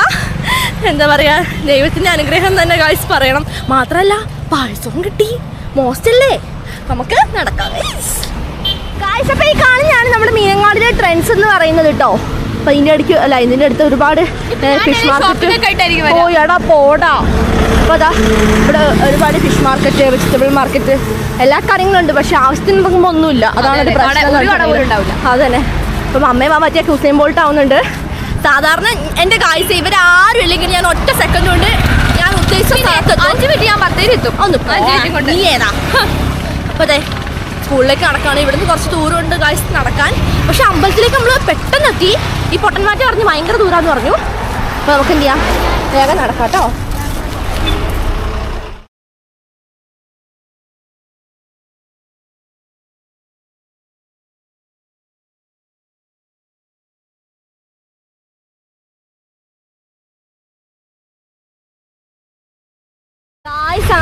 എന്താ പറയുക, ദൈവത്തിൻ്റെ അനുഗ്രഹം തന്നെ ഗൈസ് പറയണം. മാത്രമല്ല പായസവും കിട്ടി. മോസ്റ്റല്ലേ, നമുക്ക് നടക്കാം ഗൈസ്. അപ്പോൾ ഈ കാണുന്നതാണ് നമ്മുടെ മീനങ്ങാടിലെ ട്രെൻഡ്സ് എന്ന് പറയുന്നത് കേട്ടോ. അപ്പം ഇതിൻ്റെ അടുത്ത് അല്ല, ഇതിൻ്റെ അടുത്ത് ഒരുപാട് ഫിഷ് മാർക്കറ്റ്. ഓ എടാ പോടാ. അപ്പോൾ അതാ ഇവിടെ ഒരുപാട് ഫിഷ് മാർക്കറ്റ്, വെജിറ്റബിൾ മാർക്കറ്റ്, എല്ലാ കാര്യങ്ങളും ഉണ്ട്. പക്ഷെ ആവശ്യത്തിന് നോക്കുമ്പോൾ ഒന്നുമില്ല. അതാണ് ഒരു പ്രശ്നം. അതന്നെ. അപ്പം അമ്മയും മറ്റേ ഹുസൈൻ ബോൾട്ട് ആവുന്നുണ്ട്. സാധാരണ എൻ്റെ ഗൈസ് ഇവരാരും ഇല്ലെങ്കിൽ ഞാൻ ഒറ്റ സെക്കൻഡ് കൊണ്ട് ഞാൻ ഉദ്ദേശിച്ച സ്ഥലത്ത് 5 മിനിറ്റ് ഞാൻ 10 എത്തും. ഒന്ന് നീ ഏതാ. അപ്പോൾ അതെ സ്കൂളിലേക്ക് നടക്കുകയാണ്. ഇവിടുന്ന് കുറച്ച് ദൂരമുണ്ട് ഗൈസ് നടക്കാൻ. പക്ഷെ അമ്പലത്തിലേക്ക് നമ്മൾ പെട്ടെന്ന് എത്തി. ഈ പൊട്ടന്മാറ്റ് പറഞ്ഞ് ഭയങ്കര ദൂരാന്ന് പറഞ്ഞു. അപ്പോൾ നമുക്ക് എന്ത് ചെയ്യാം, വേഗം നടക്കാം കേട്ടോ.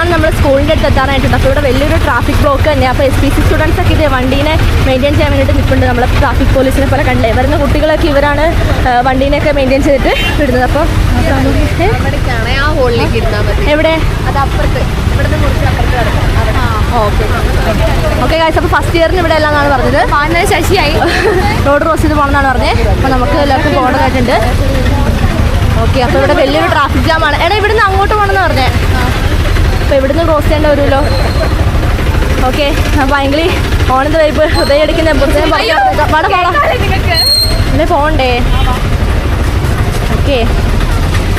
ആണ് നമ്മൾ സ്കൂളിൻ്റെ അടുത്ത് എത്താനായിട്ടുണ്ട്. അപ്പോൾ ഇവിടെ വലിയൊരു ട്രാഫിക് ബ്ലോക്ക് തന്നെ. അപ്പോൾ SPC സ്റ്റുഡൻസ് ഒക്കെ ഇത് വണ്ടീനെ മെയിൻറ്റെയിൻ ചെയ്യാൻ വേണ്ടിയിട്ട് നിൽക്കുന്നുണ്ട്. നമ്മൾ ട്രാഫിക് പോലീസിനെ പോലെ കണ്ടേ വരുന്ന കുട്ടികളൊക്കെ ഇവരാണ് വണ്ടീനെയൊക്കെ മെയിൻറ്റെയിൻ ചെയ്തിട്ട് വിടുന്നത്. അപ്പോൾ എവിടെ അത് അപ്പുറത്ത് ഇവിടുന്ന് മുറിച്ച് അപ്പുറത്ത് കിടക്കാം. Okay guys. അപ്പോൾ ഫസ്റ്റ് ഇയറിന് ഇവിടെ എല്ലാം എന്നാണ് പറഞ്ഞത്. ശശിയായി റോഡ് ക്രോസ് ചെയ്ത് പോകണമെന്നാണ് പറഞ്ഞത്. അപ്പോൾ നമുക്ക് എല്ലാവർക്കും പോകേണ്ടതായിട്ടുണ്ട്. ഓക്കെ. അപ്പോൾ ഇവിടെ വലിയൊരു ട്രാഫിക് ജാമാണ്. എടാ ഇവിടുന്ന് അങ്ങോട്ട് പോകണമെന്ന് പറഞ്ഞേ. അപ്പോൾ ഇവിടുന്ന് ക്രോസ് ചെയ്യേണ്ട വരുമല്ലോ. ഓക്കെ. ഭയങ്കര ഓണത്തെ വൈപ്പ് ഹൃദയം അടിക്കുന്ന പിന്നെ പോകണ്ടേ. ഓക്കെ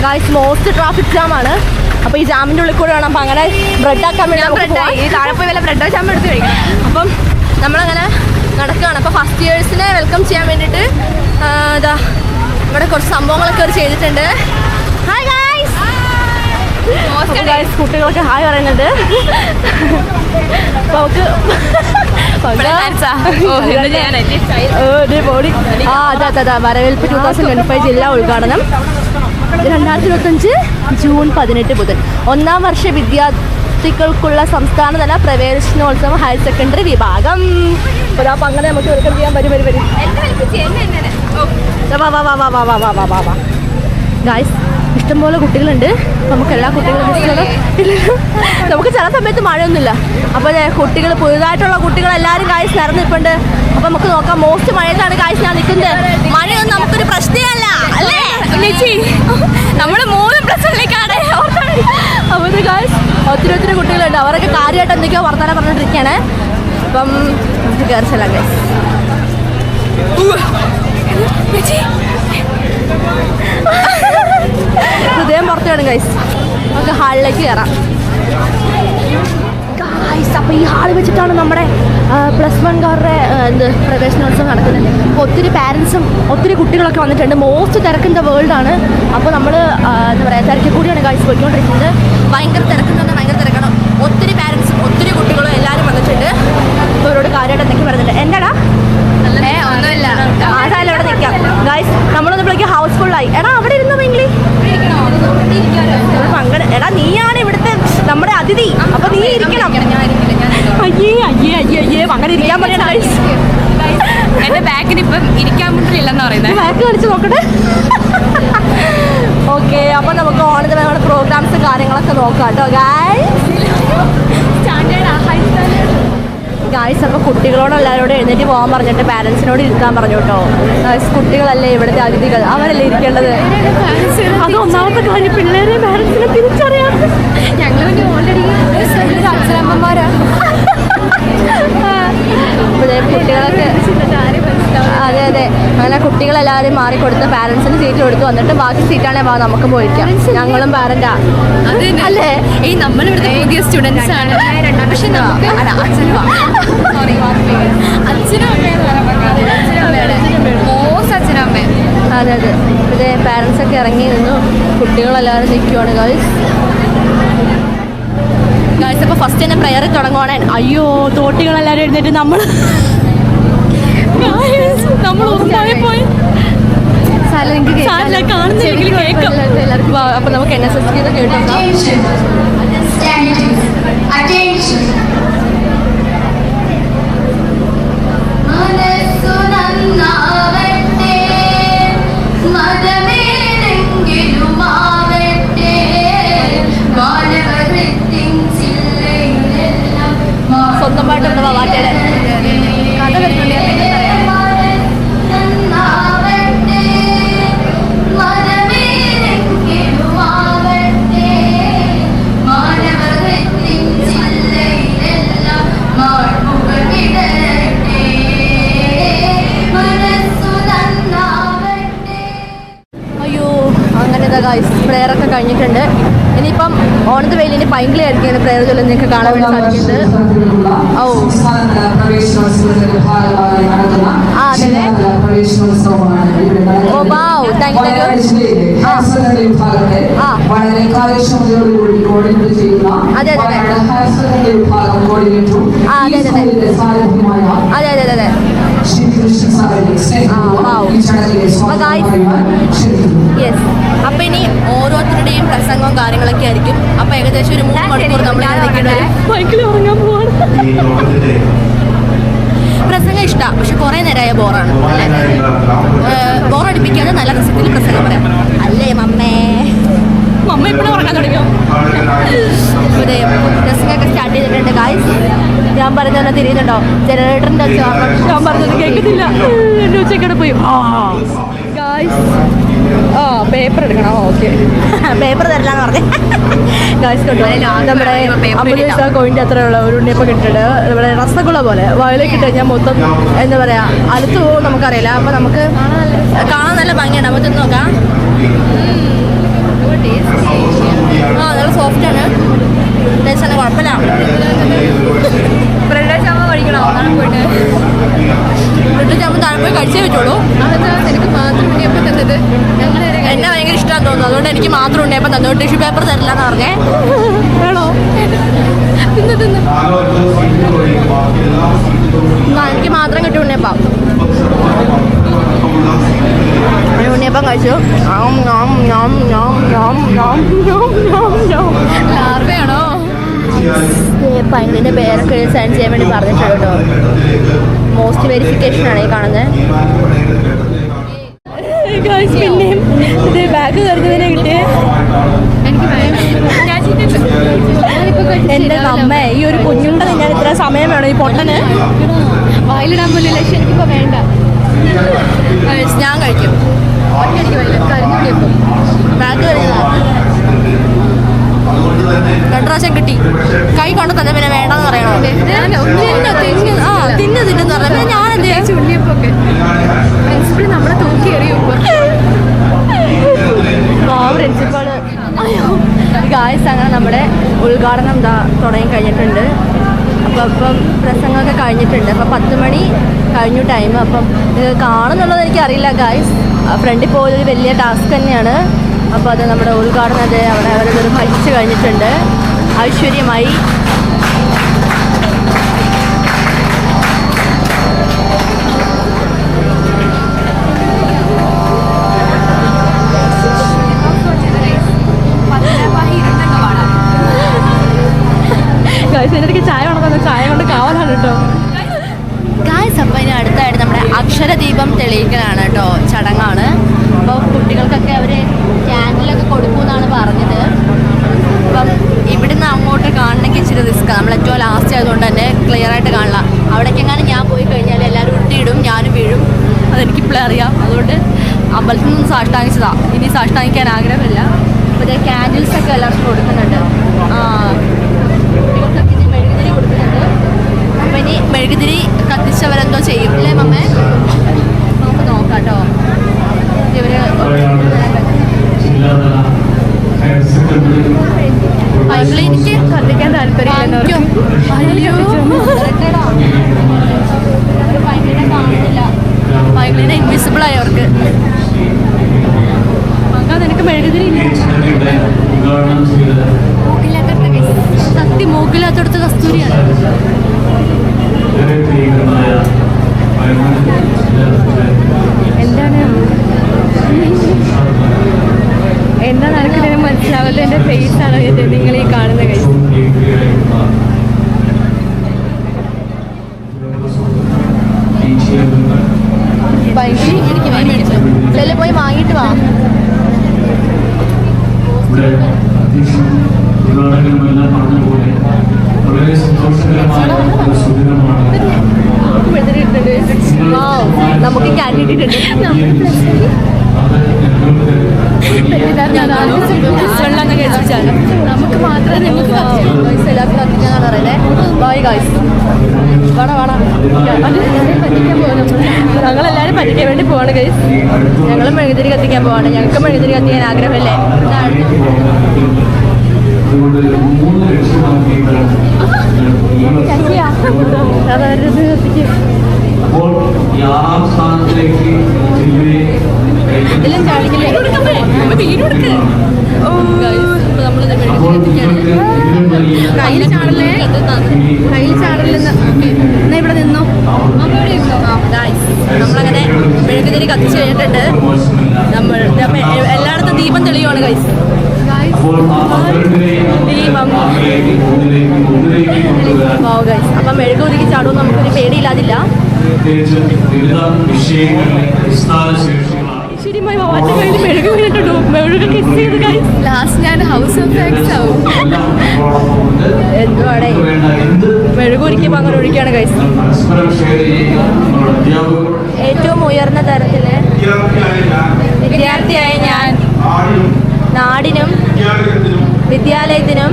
ഗൈസ്, മോസ്റ്റ് ട്രാഫിക് ജാമാണ്. അപ്പോൾ ഈ ജാമിൻ്റെ ഉള്ളിൽ കൂടെ വേണം. അപ്പം അങ്ങനെ ബ്രെഡ് ആക്കാൻ വേണ്ടി താഴെ പോയി വല്ല ബ്രെഡോ ജാം എടുത്ത് കഴിക്കണം. അപ്പം നമ്മളങ്ങനെ നടക്കുകയാണ്. അപ്പോൾ ഫസ്റ്റ് ഇയേഴ്സിനെ വെൽക്കം ചെയ്യാൻ വേണ്ടിയിട്ട് ഇതാ ഇവിടെ കുറച്ച് സംഭവങ്ങളൊക്കെ അവർ ചെയ്തിട്ടുണ്ട്. Hi guys. കുട്ടികളൊക്കെ ഹായ് പറയുന്നുണ്ട്. അപ്പോൾ അതെ വരവേൽപ്പ് 2025 ജില്ലാ ഉദ്ഘാടനം 2025 ജൂൺ 18 മുതൽ 1ാം വർഷ വിദ്യാർത്ഥികൾക്കുള്ള സംസ്ഥാനതല പ്രവേശനോത്സവം ഹയർ സെക്കൻഡറി വിഭാഗം. അപ്പോൾ അപ്പം അങ്ങനെ നമുക്ക് വെൽക്കം ചെയ്യാൻ വരും. ഗായ്സ് ഇഷ്ടംപോലെ കുട്ടികളുണ്ട്. നമുക്ക് എല്ലാ കുട്ടികളും നമുക്ക് ചില സമയത്ത് മഴയൊന്നുമില്ല. അപ്പോൾ കുട്ടികൾ പുതുതായിട്ടുള്ള കുട്ടികളെല്ലാവരും ഗായ്സ് നിറഞ്ഞിട്ടുണ്ട്. അപ്പോൾ നമുക്ക് നോക്കാം. മോസ്റ്റ് മഴയത്താണ് ഗായ്സ് ഞാൻ നിൽക്കുന്നത്. മഴയൊന്നും നമുക്കൊരു പ്രശ്നമല്ല അല്ലേ ചേച്ചി. നമ്മൾ 3 പ്ലസിലേക്കാണ്. അപ്പോൾ ഗായ്സ് ഒത്തിരി കുട്ടികളുണ്ട്. അവരൊക്കെ കാര്യമായിട്ട് എന്തൊക്കെയോ വർത്തമാനം പറഞ്ഞിട്ടിരിക്കുകയാണ്. അപ്പം നമുക്ക് കയറി ചെല്ലാം ഗായ്സ്. ഹൃദയം പുറത്താണ് ഗൈസ്. നമുക്ക് ഹാളിലേക്ക് കയറാം. ഗൈസ് അപ്പോൾ ഈ ഹാളിൽ വെച്ചിട്ടാണ് നമ്മുടെ +1കാരുടെ പ്രവേശനോത്സവം നടക്കുന്നത്. അപ്പോൾ ഒത്തിരി പാരൻസും ഒത്തിരി കുട്ടികളൊക്കെ വന്നിട്ടുണ്ട്. മോസ്റ്റ് തിരക്കിൻ്റെ വേൾഡാണ്. അപ്പോൾ നമ്മൾ എന്താ പറയുക, തിരക്കിൽ കൂടിയാണ് ഗൈസ് പോയിക്കൊണ്ടിരിക്കുന്നത്. ഭയങ്കര തിരക്കുന്നുണ്ട്, ഭയങ്കര തിരക്കാണ്. ഒത്തിരി പാരൻസും ഒത്തിരി കുട്ടികളും എല്ലാവരും വന്നിട്ടുണ്ട്. അപ്പോൾ ഇവരോട് കാര്യമായിട്ട് എന്തൊക്കെ പറയുന്നുണ്ട്. എന്താടാ ഒന്നുമില്ല, ആരായാലും അവിടെ നിൽക്കാം ഗൈസ്. നമ്മളൊന്നിപ്പോഴേക്ക് ഹൗസ്ഫുള്ളായി. എടാ അവിടെ ഇരുന്നു മെയിൻലി അങ്ങനെ. എടാ നീയാണ് ഇവിടുത്തെ നമ്മുടെ അതിഥി, അപ്പൊ നീ ഇരിക്കണം. അയ്യേ അയ്യേ അയ്യേ അയ്യേ അങ്ങനെ ഇരിക്കാൻ പറയണം ഗൈസ്. എന്റെ ബാക്കിന് ഇപ്പം ഇരിക്കാൻ പറ്റില്ലെന്ന് പറയുന്നത്. ബാക്ക് കളിച്ച് നോക്കട്ടെ. ഓക്കെ, അപ്പൊ നമുക്ക് ഓണത്തിന് നമ്മുടെ പ്രോഗ്രാംസ് കാര്യങ്ങളൊക്കെ നോക്കാം കേട്ടോ ഗായ്സ്. അപ്പോൾ കുട്ടികളോട് എല്ലാവരോടും എഴുന്നേറ്റ് പോകാൻ പറഞ്ഞിട്ട് പാരൻസിനോട് ഇരുത്താൻ പറഞ്ഞു കേട്ടോ. കുട്ടികളല്ലേ ഇവിടുത്തെ അതിഥികൾ, അവരല്ലേ ഇരിക്കേണ്ടത്. അത് ഒന്നാമത്തെ കാര്യം. പിള്ളേരെ പാരൻസിനെ തിരിച്ചറിയാം. ഞങ്ങൾ ഓൾറെഡി അച്ഛനമ്മമാരാണ്. കുട്ടികളൊക്കെ അതെ അതെ അങ്ങനെ കുട്ടികളെല്ലാവരും മാറിക്കൊടുത്ത് പാരൻസിന് സീറ്റ് കൊടുത്ത് വന്നിട്ട് ബാക്കി സീറ്റാണെങ്കിൽ നമുക്ക് പോയിരിക്കാം. ഞങ്ങളും പാരന്റാ അല്ലേ? ഈ നമ്മളിവിടുത്തെ പുതിയ സ്റ്റുഡൻസ് ആണ്. പക്ഷെ നമുക്ക് അച്ഛനും അമ്മയും അതെ അതെ ഇതേ പാരൻസ് ഒക്കെ ഇറങ്ങി നിന്നു. കുട്ടികളെല്ലാവരും നിൽക്കുവാണ് ഗൈസ്. അപ്പോൾ ഫസ്റ്റ് തന്നെ പ്രയർ തുടങ്ങുവാണ്. അയ്യോ തോട്ടികളെല്ലാവരും എഴുന്നേറ്റ് നമ്മൾ പോയി അപ്പൊ നമുക്ക് NSS കേട്ടോ. സ്വന്തമായിട്ട് എന്താ വാറ്റയുടെ കഥ വരുന്നുണ്ട്. പ്രയറൊക്കെ കഴിഞ്ഞിട്ടുണ്ട്. ഇനിയിപ്പം ഓണത്ത് വെയിൽ ഇനി പൈങ്കിളി ആയിരിക്കും പ്രയർ ചൊല്ലുന്നത് നിങ്ങൾക്ക് കാണാൻ വേണ്ടി സാധിക്കുന്നത്. ഓ അതെ ഓ വാവ് താങ്ക് യു. അതെ അതെ അതെ അതെ അതെ അതെ യെസ്. അപ്പൊ ഇനി ഓരോരുത്തരുടെയും പ്രസംഗവും കാര്യങ്ങളൊക്കെ ആയിരിക്കും. അപ്പൊ ഏകദേശം ഒരു 3 മണിക്കൂർ നമ്മൾ ഉറങ്ങാൻ പോവാണ്. പ്രസംഗം ഇഷ്ടമാണ്, പക്ഷെ കുറെ നേരമായ ബോറാണ്. ബോറടിപ്പിക്കാതെ നല്ല രസത്തിൽ പ്രസംഗം പറയാം അല്ലേ മമ്മേ? മമ്മ എപ്പോഴും ഉറങ്ങാൻ തുടങ്ങിയോ? അതെ പ്രസംഗമൊക്കെ സ്റ്റാർട്ട് ചെയ്തിട്ടുണ്ട് ഗായ്സ്. ഞാൻ പറഞ്ഞത് തിരിയുന്നുണ്ടോ? ജനറേറ്ററിന്റെ ഞാൻ പറഞ്ഞത് കേൾക്കുന്നില്ല. എൻ്റെ ഉച്ചക്കടെ പോയി ഗായ്സ്. പേപ്പർ എടുക്കണം. ഓക്കെ പേപ്പർ തരില്ലാന്ന് പറഞ്ഞേ ഗായ്സ്. കൊണ്ട് നമ്മുടെ 50 പൈസ കോയിൻ്റെ അത്രയുള്ള ഒരു ഉണ്ണിയപ്പം കിട്ടിയിട്ട് നമ്മുടെ രസഗുള പോലെ വയലേക്ക് ഇട്ട് കഴിഞ്ഞാൽ മൊത്തം എന്താ പറയുക അടുത്ത് പോകും നമുക്കറിയില്ല. അപ്പോൾ നമുക്ക് കാണാൻ നല്ല ഭംഗിയാണ്. നമുക്ക് നോക്കാം. നല്ല സോഫ്റ്റാണ്. ടേസ്റ്റ് തന്നെ കുഴപ്പമില്ല. ബ്രെഡ് ചാമ്പ കഴിക്കണോ? പോയിട്ട് ബ്രെഡ് ചാമ്പ താഴെ പോയി കഴിച്ചേ പറ്റുള്ളൂ. എനിക്ക് മാത്രം ഉണ്ണിയപ്പം തന്നത്. എന്നെ ഭയങ്കര ഇഷ്ടമാണെന്ന് തോന്നുന്നു. അതുകൊണ്ട് എനിക്ക് മാത്രം ഉണ്ണിയപ്പം തന്നു. ടിഷ്യൂ പേപ്പർ തരില്ല എന്ന് പറഞ്ഞേ. വേണോ? എനിക്ക് മാത്രം കിട്ടിയ ഉണ്ണിയപ്പം. ഉണ്ണിയപ്പം കഴിച്ചു. ലാർവയാണോ? പൈനിൻ്റെ പേരൊക്കെ സൈൻ ചെയ്യാൻ വേണ്ടി പറഞ്ഞിട്ടുണ്ട് കേട്ടോ. മോസ്റ്റ് വെരിഫിക്കേഷൻ ആണ് ഈ കാണുന്നത്. പിന്നെയും ഇത് ബാഗ് കരുതുന്നതിനെ കിട്ടിയേ. എൻ്റെ അമ്മ ഈ ഒരു കുഞ്ഞുണ്ട ഞാൻ ഇത്ര സമയം വേണം ഈ പൊട്ടന് വായിലിടാൻ പോലും ലക്ഷ്യം. എനിക്കിപ്പോൾ വേണ്ട. ഞാൻ കഴിക്കും. കരിഞ്ഞുണ്ണിയപ്പം ബാഗ് കരുതുന്നതാണ്. 2 പ്രാവശ്യം കിട്ടി. കൈ കൊണ്ട് തന്നെ പിന്നെ വേണ്ടെന്ന് പറയണോ? തിന്നെന്ന് പറഞ്ഞാൽ ഞാൻ എന്ത് ചെയ്യാം? ഉണ്ണിയപ്പൊക്കെ പ്രിൻസിപ്പൾ നമ്മളെ തൂക്കി എറിയും. പ്രിൻസിപ്പള് ഗായ്സ് അങ്ങനെ നമ്മുടെ ഉദ്ഘാടനം തുടങ്ങി കഴിഞ്ഞിട്ടുണ്ട്. അപ്പോൾ അപ്പം പ്രസംഗമൊക്കെ കഴിഞ്ഞിട്ടുണ്ട്. അപ്പം 10 മണി കഴിഞ്ഞു ടൈം. അപ്പം കാണുന്നുള്ളത് എനിക്കറിയില്ല ഗായ്സ്. ഫ്രണ്ടിൽ പോയൊരു വലിയ ടാസ്ക് തന്നെയാണ്. അപ്പോൾ അത് നമ്മുടെ ഉദ്ഘാടനം അവിടെ അവരത് ഭരിച്ചു കഴിഞ്ഞിട്ടുണ്ട് ഐശ്വര്യമായി. ഗായ്സ് ചായ വേണമെന്ന് ചായ കൊണ്ട് കാവലാണ് കേട്ടോ ഗായ്സ്. അപ്പോൾ ഇനി അടുത്തായിട്ട് നമ്മുടെ അക്ഷരദീപം തെളിയിക്കലാണ് കേട്ടോ, ചടങ്ങാണ്. അപ്പോൾ കുട്ടികൾക്കൊക്കെ അവർ ക്യാൻഡിലൊക്കെ കൊടുക്കുമെന്നാണ് പറഞ്ഞത്. അപ്പം ഇവിടുന്ന് അങ്ങോട്ട് കാണണമെങ്കിൽ ഇച്ചിരി റിസ്ക്കാണ്. നമ്മൾ ഏറ്റവും ലാസ്റ്റ് ആയതുകൊണ്ട് തന്നെ ക്ലിയർ ആയിട്ട് കാണില്ല. അവിടേക്കെങ്ങാനും ഞാൻ പോയി കഴിഞ്ഞാൽ എല്ലാവരും ഉരുട്ടിയിടും, ഞാനും വീഴും. അതെനിക്കിപ്പോഴേ അറിയാം. അതുകൊണ്ട് അമ്പലത്തിൽ നിന്ന് സാഷ്ടാംഗിച്ചതാണ്. ഇനി സാഷ്ടാംഗിക്കാൻ ആഗ്രഹമില്ല. അപ്പോൾ ഇതേ ക്യാൻഡിൽസൊക്കെ എല്ലാവർക്കും കൊടുക്കുന്നുണ്ട്. കുട്ടികൾക്കൊക്കെ ഇനി മെഴുകുതിരി കൊടുക്കുന്നുണ്ട്. അപ്പം ഇനി മെഴുകുതിരി കത്തിച്ചവരെന്തോ ചെയ്യും അല്ലേ മമ്മേ? നമുക്ക് നോക്കാം കേട്ടോ. ഇവര് എനിക്ക് കത്തിക്കാൻ താല്പര്യം പൈങ്കിളിനെ കാണുന്നില്ല. പൈങ്കിളിനെ ഇൻവിസിബിൾ ആയി അവർക്ക്. നിനക്ക് മെഴുകുതിരി കത്തി മൂക്കില്ലാത്തടുത്ത് കസ്തൂരിയാണ്. എന്താണ് എനിക്കിതിനെ മനസ്സിലാവല്ലോ. എൻ്റെ ഫേസാണ് നിങ്ങൾ ഈ കാണുന്ന കൈ. ഭയങ്കര പോയി വാങ്ങിട്ട് വാ. വളരെ സന്തോഷകരമായ ഒരു സുദിനമാണ്. നമുക്ക് ക്യാൻഡിഡേറ്റ് നമുക്ക് മാത്രമേ ഞങ്ങൾക്ക് എല്ലാവർക്കും കത്തിക്കാന്നാണ് പറയുന്നത്. Bye guys. ഞങ്ങളെല്ലാവരും പറ്റിക്കാൻ വേണ്ടി പോവാണ് ഗൈസ്. ഞങ്ങളും മെഴുകുതിരി കത്തിക്കാൻ പോവാണ്. ഞങ്ങൾക്ക് മെഴുകുതിരി കത്തിക്കാൻ ആഗ്രഹമല്ലേ? എല്ലാം ചാടിക്കില്ലേ? കയ്യിൽ ചാടല്ലേ? കയ്യിൽ ചാടല്ലെന്ന് എന്നാ ഇവിടെ നിന്നോ. നമ്മളങ്ങനെ മെഴുകുതിരി കത്തിച്ച് കഴിഞ്ഞിട്ടുണ്ട്. നമ്മൾ എല്ലായിടത്തും ദീപം തെളിയുവാണ് ഗൈസ്. ദീപം ഗൈസ്. അപ്പം മെഴുകുതിരിക്ക് ചാടും നമുക്കൊരു പേടിയില്ലാതില്ല. ശരിയുമായി മാവാന്റെ കയ്യിൽ മെഴുകു വീണിട്ടുണ്ടോ? മെഴുകു കിസ് ചെയ്ത് ഗൈസ്. ലാസ്റ്റ് ഞാൻ ഹൗസ് ഓഫ് ഫാക്സ് ആവും. എന്തുവാടേ മെഴുകുരിക്കുമ്പോൾ അങ്ങനെ ഒഴിക്കുകയാണ് ഗൈസ്. ഏറ്റവും ഉയർന്ന തരത്തില് വിദ്യാർത്ഥിയായ ഞാൻ നാടിനും വിദ്യാലയത്തിനും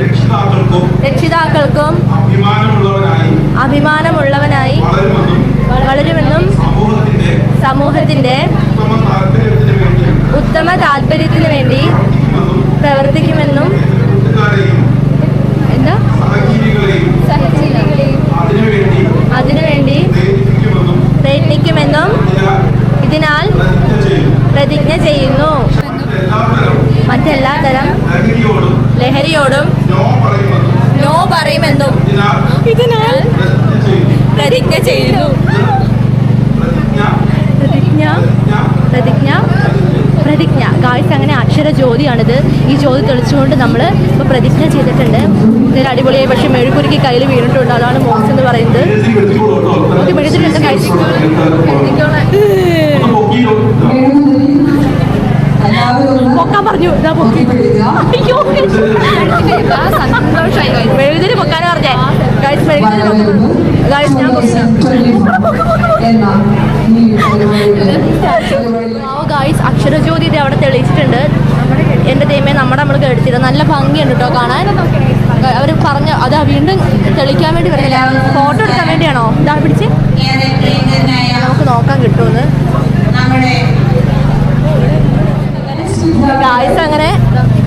രക്ഷിതാക്കൾക്കും അഭിമാനമുള്ളവനായി വളരുമെന്നും സമൂഹത്തിന്റെ ഉത്തമ താല്പര്യത്തിന് വേണ്ടി പ്രവർത്തിക്കുമെന്നും എന്താ അതിനുവേണ്ടി പ്രയത്നിക്കുമെന്നും ഇതിനാൽ പ്രതിജ്ഞ ചെയ്യുന്നു. മറ്റെല്ലാ തരം ലഹരിയോടും നോ പറയുമെന്നും ഇതിനാൽ പ്രതിജ്ഞ ചെയ്യുന്നു. പ്രതിജ്ഞ ഗായ്സ്. അങ്ങനെ അക്ഷര ജ്യോതിയാണിത്. ഈ ജ്യോതി തെളിച്ചുകൊണ്ട് നമ്മൾ ഇപ്പോൾ പ്രതിജ്ഞ ചെയ്തിട്ടുണ്ട്. ഇതിൽ അടിപൊളിയായി. പക്ഷെ മെഴുകുരുക്കി കയ്യിൽ വീണിട്ടുണ്ട്. അതാണ് മോക്സ് എന്ന് പറയുന്നത്. ഓക്കെ മെഴുകുരുണ്ട് ഗായ്സ്. പൊക്കാൻ പറഞ്ഞു. ഇതാ പൊക്കി. അയ്യോ സന്തോഷമായി. മെഴുകുതിരി പൊക്കാനാ പറഞ്ഞേ ഗായ്സ്. മെഴുകുതിരി ഗായ്സ് ഞാൻ ഗായ്സ് അക്ഷരജ്യോതി ഇത് അവിടെ തെളിയിച്ചിട്ടുണ്ട്. എൻ്റെ ദൈവമേ നമ്മൾ എടുത്തില്ല. നല്ല ഭംഗിയുണ്ട് കേട്ടോ കാണാൻ. അവർ പറഞ്ഞു അതാ വീണ്ടും തെളിക്കാൻ വേണ്ടി വരില്ല. ഫോട്ടോ എടുക്കാൻ വേണ്ടിയാണോ? ഇതാ പിടിച്ച് നമുക്ക് നോക്കാൻ കിട്ടുമെന്ന്. ഗായ്സ് അങ്ങനെ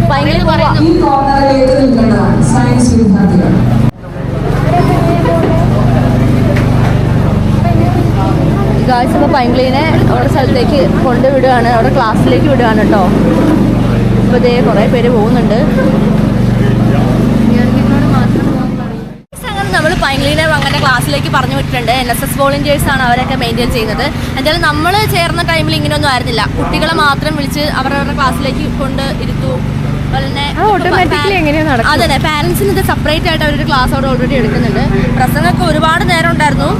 ഭയങ്കര ഗായ്സ് അപ്പോൾ പൈങ്കിളിനെ അവിടെ സ്ഥലത്തേക്ക് കൊണ്ടുവിടുകയാണ്, അവിടെ ക്ലാസ്സിലേക്ക് വിടുകയാണ് കേട്ടോ. അപ്പോൾ ഇതേ കുറേ പേര് പോകുന്നുണ്ട്. അങ്ങനെ നമ്മൾ പൈങ്കിളിനെ അങ്ങനെ ക്ലാസ്സിലേക്ക് പറഞ്ഞു വിട്ടിട്ടുണ്ട്. NSS വോളണ്ടിയേഴ്സാണ് അവരൊക്കെ മെയിൻറ്റെയിൻ ചെയ്യുന്നത്. എന്തായാലും നമ്മൾ ചേർന്ന ടൈമിൽ ഇങ്ങനെയൊന്നും ആയിരുന്നില്ല. കുട്ടികളെ മാത്രം വിളിച്ച് അവരവരുടെ ക്ലാസ്സിലേക്ക് കൊണ്ട് ഇരുത്തു. അതെ, പാരൻസിന് ഇത് സെപ്പറേറ്റ് ആയിട്ട് അവരൊരു ക്ലാസ് അവിടെ ഓൾറെഡി എടുക്കുന്നുണ്ട്. പ്രസംഗമൊക്കെ ഒരുപാട് നേരം ഉണ്ടായിരുന്നു.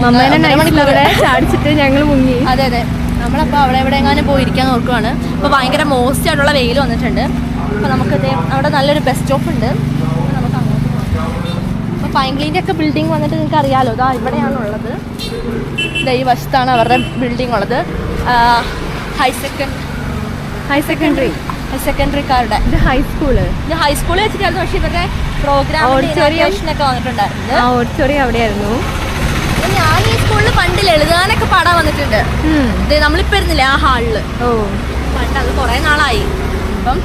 11:03 ചാടിച്ചിട്ട് ഞങ്ങൾ മുങ്ങി. അതെ അതെ, നമ്മളപ്പോൾ അവിടെ എവിടെ എങ്ങാനും പോയി ഇരിക്കാൻ നോക്കുവാണ്. അപ്പോൾ ഭയങ്കര മോസ്റ്റ് ആയിട്ടുള്ള വെയിൽ വന്നിട്ടുണ്ട്. അപ്പോൾ നമുക്ക് അവിടെ നല്ലൊരു ബസ് സ്റ്റോപ്പ് ഉണ്ട്. നമുക്ക് അങ്ങോട്ട് പോകാം. അപ്പോൾ പൈങ്കിളിൻ്റെ ഒക്കെ ബിൽഡിംഗ് വന്നിട്ട് നിങ്ങൾക്ക് അറിയാമല്ലോ, ഇതാ ഇവിടെയാണുള്ളത്. ഈ വശത്താണ് അവരുടെ ബിൽഡിംഗ് ഉള്ളത്. ഹയർ സെക്കൻഡറിക്കാരുടെ ഇത് ഹൈസ്കൂള് വെച്ചിട്ടായിരുന്നു. പക്ഷേ ഇവരുടെ പ്രോഗ്രാം ഓഡിറ്റോറിയേഷനൊക്കെ വന്നിട്ടുണ്ടായിരുന്നു. ഓഡിറ്റോറിയം അവിടെയായിരുന്നു. ഞാൻ ഈ സ്കൂളിൽ പണ്ട് എഴുതാനൊക്കെ പാടാൻ വന്നിട്ടുണ്ട്. നമ്മളിപ്പോ ഇരുന്നില്ലേ ആ ഹാളില്. പണ്ട് അത് കൊറേ നാളായി. ഇപ്പം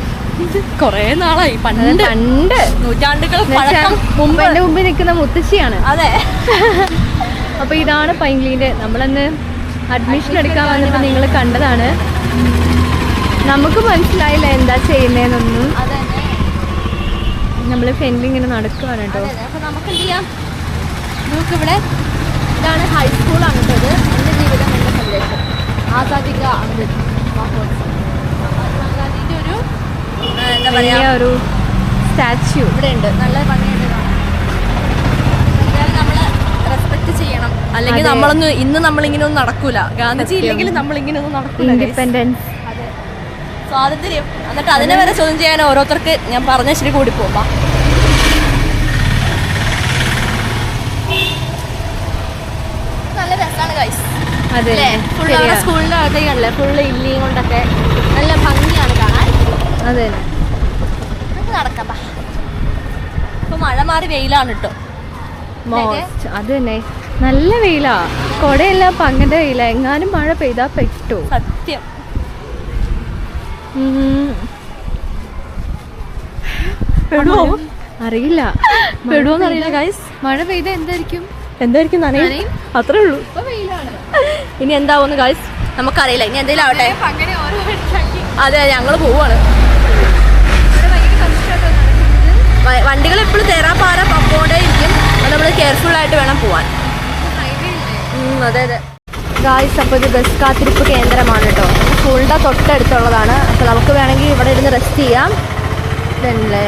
കൊറേ നാളായി. പണ്ട് നൂറ്റാണ്ടുകൾ എന്റെ മുമ്പിൽ നിൽക്കുന്ന മുത്തശ്ശിയാണ്. അതെ. അപ്പൊ ഇതാണ് പൈങ്കിളിന്റെ. നമ്മളന്ന് അഡ്മിഷൻ എടുക്കാൻ വന്നപ്പോ നിങ്ങൾ കണ്ടതാണ്. നമുക്ക് മനസ്സിലായില്ല എന്താ ചെയ്യുന്നതെന്നൊന്നും. നമ്മള് ഫ്രണ്ടിൽ ഇങ്ങനെ നടക്കുവാണ് കേട്ടോ. അപ്പൊ നമുക്ക് എന്ത് ചെയ്യാം, നമുക്കിവിടെ ഇതാണ് ഹൈസ്കൂളാണ് കേട്ടത്. എൻ്റെ ജീവിതം എൻ്റെ സന്ദേശം. ആസാദിക അമൃത് മഹാത്മാഗാന്ധിൻ്റെ ഒരു എന്താ പറയുക ഒരു സ്റ്റാച്യു ഇവിടെ ഉണ്ട്. നല്ല ഭംഗിയുണ്ട് കാണാൻ. എന്തായാലും നമ്മൾ റെസ്പെക്ട് ചെയ്യണം. അല്ലെങ്കിൽ ഇന്ന് നമ്മളിങ്ങനെ ഒന്നും നടക്കൂല. ഗാന്ധിജി ഇല്ലെങ്കിൽ നമ്മളിങ്ങനെ ഒന്നും നടക്കൂല. ഇൻഡിപെൻഡൻസ്, സ്വാതന്ത്ര്യം. എന്നിട്ട് അതിനെ വരെ ചോദ്യം ചെയ്യാൻ ഓരോരുത്തർക്ക് ഞാൻ പറഞ്ഞ ശരി കൂടി പോകാം. നല്ല രസമാണ് ഗൈസ്. അല്ലേ, ഫുൾ അവരുടെ സ്കൂളിൻ്റെ അകത്തേക്കല്ലേ, ഫുള്ള് ഇല്ലിയും കൊണ്ടൊക്കെ നല്ല ഭംഗിയാണ് കാണാൻ. അതെ, നമുക്ക് നടക്കാം. ഇപ്പൊ മഴ മാറി വെയിലാണ് കേട്ടോ. അത് തന്നെ നല്ല വെയിലാ. കൊടയല്ല, പങ്ങന്റെ വെയില. എങ്ങാനും മഴ പെയ്താ പെട്ടു. സത്യം. അറിയില്ല, പെടുവോന്നറിയില്ല ഗൈസ്. മഴ പെയ്താ എന്തായിരിക്കും നനയും, അത്രേ ഉള്ളൂ. ഇനി എന്താവുമെന്ന് ഗൈസ് നമുക്കറിയില്ല. ഇനി എന്തെങ്കിലും ആവട്ടെ. അതെ, ഞങ്ങൾ പോവാണ്. വണ്ടികൾ എപ്പോഴും തേരാപ്പാറ പോകേണ്ടേ ഇരിക്കും. അത് നമ്മൾ കെയർഫുൾ ആയിട്ട് വേണം പോവാൻ. അതെ അതെ ഗായ്സ്. അപ്പോൾ ഇത് ബസ് കാത്തിരിപ്പ് കേന്ദ്രമാണ് കേട്ടോ. സ്കൂളിൻ്റെ തൊട്ടടുത്തുള്ളതാണ്. അപ്പോൾ നമുക്ക് വേണമെങ്കിൽ ഇവിടെ ഇരുന്ന് റെസ്റ്റ് ചെയ്യാം. ഇതല്ലേ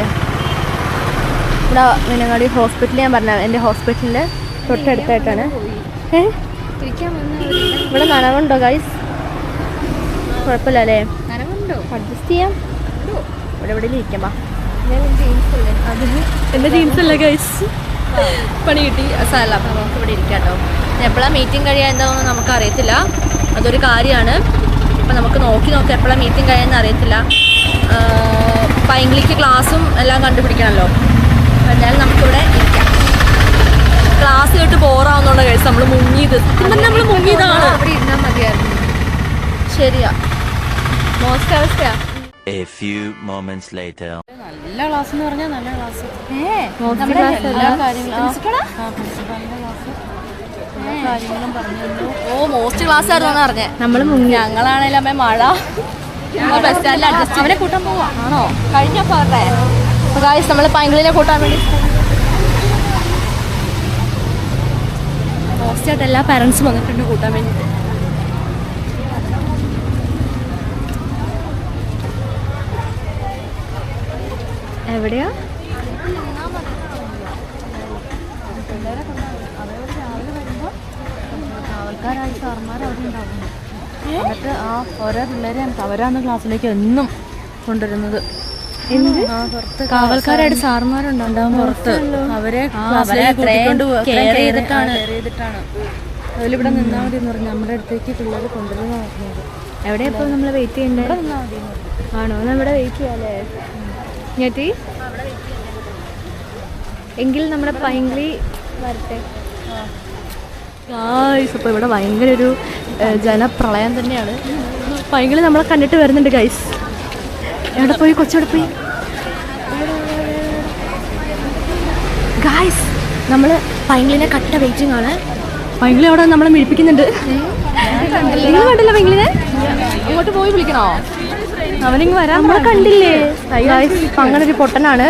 ഇവിടെ മീനങ്ങാടി ഹോസ്പിറ്റൽ. ഞാൻ പറഞ്ഞ എൻ്റെ ഹോസ്പിറ്റലിൻ്റെ തൊട്ടടുത്തായിട്ടാണ്. ഇവിടെ നനവുണ്ടോ ഗൈസ്? കുഴപ്പമില്ല അല്ലേ, അഡ്ജസ്റ്റ് ചെയ്യാം. ഇവിടെ ഇവിടെ ഇരിക്കാം. എൻ്റെ ജീൻസ് അല്ലേ ഗൈസ്, പണി കിട്ടി സാറല്ല. അപ്പം നമുക്ക് ഇവിടെ ഇരിക്കാം കേട്ടോ. എപ്പോഴാണ് മീറ്റിംഗ് കഴിയാൻ എന്താണെന്ന് നമുക്ക് അറിയത്തില്ല. അതൊരു കാര്യമാണ്. അപ്പം നമുക്ക് നോക്കി എപ്പോഴാണ് മീറ്റിംഗ് കഴിയാമെന്ന് അറിയത്തില്ല. പൈങ്കിളിക്ക് ക്ലാസ്സും എല്ലാം കണ്ടുപിടിക്കണമല്ലോ. എന്നാലും നമുക്കിവിടെ ഇരിക്കാം. ക്ലാസ് കേട്ട് ബോറാവുന്നുള്ള കഴിച്ച് നമ്മൾ മുങ്ങിയത്. നമ്മൾ മുങ്ങിയതാണ്. അവിടെ ഇരുന്നാൽ മതിയായിരുന്നു. ശരിയാ, മോശം അവസ്ഥയാ. A few moments later. നല്ല ക്ലാസ് എന്ന് പറഞ്ഞാൽ നല്ല ക്ലാസ്. എല്ലാ കാര്യങ്ങളും മോസ്റ്റ് ക്ലാസ് ആയിരുന്നു പറഞ്ഞേ. നമ്മൾ മുങ്ങി. ഞങ്ങളാണേലും അമ്മ മഴ ബസ് സ്റ്റാൻഡിൽ അഡ്ജസ്റ്റ് അവനെ കൂട്ടാൻ പോവാ. ആണോ? കഴിഞ്ഞപ്പോ പറഞ്ഞേ. അപ്പോൾ ഗായ്സ് നമ്മൾ പൈങ്കിളിനെ കൂട്ടാൻ വേണ്ടി മോസ്റ്റായിട്ട് എല്ലാ പാരൻസും വന്നിട്ടുണ്ട് കൂട്ടാൻ വേണ്ടിയിട്ട്. എവിടെയാ? ആൾക്കാരായി സാർമാർ അവിടെ ഉണ്ടാവും. എന്നിട്ട് ആ ഓരോ പിള്ളേരെ അവരാണ് ക്ലാസ്സിലേക്ക് എന്നും കൊണ്ടുവരുന്നത്. കാവൽക്കാരായിട്ട് സാറുമാരുണ്ടാവും പുറത്ത്. അവരെ ചെയ്തിട്ടാണ് അതിലിവിടെ നിന്നാൽ മതി എന്ന് പറഞ്ഞാൽ നമ്മുടെ അടുത്തേക്ക് പിള്ളേർ കൊണ്ടുവരുന്ന പറഞ്ഞത്. എവിടെയാ ഇപ്പോൾ നമ്മൾ വെയിറ്റ് ചെയ്യണ്ടേ? ആണോ? നമ്മുടെ വെയിറ്റ് ചെയ്യാല്ലേ ഞെട്ടി? എങ്കിൽ നമ്മുടെ പൈങ്കിളി വരട്ടെ. ഗൈസ് അപ്പോൾ ഇവിടെ ഭയങ്കര ഒരു ജനപ്രളയം തന്നെയാണ്. പൈങ്കിളി നമ്മളെ കണ്ടിട്ട് വരുന്നുണ്ട് ഗൈസ്. എവിടെ പോയി? കൊച്ചെവിടെ പോയി? ഗൈസ് നമ്മൾ പൈങ്കിളിനെ കട്ട വെയിറ്റിംഗ് ആണ്. പൈങ്കിളി അവിടെ നമ്മളെ മിഴിപ്പിക്കുന്നുണ്ട്. നിങ്ങൾ കണ്ടില്ല പൈങ്കിളിനെ? ഇങ്ങോട്ട് പോയി വിളിക്കണോ? അവനിങ് വരാൻ നമ്മളെ കണ്ടില്ലേ? അങ്ങനെ ഒരു പൊട്ടനാണ്.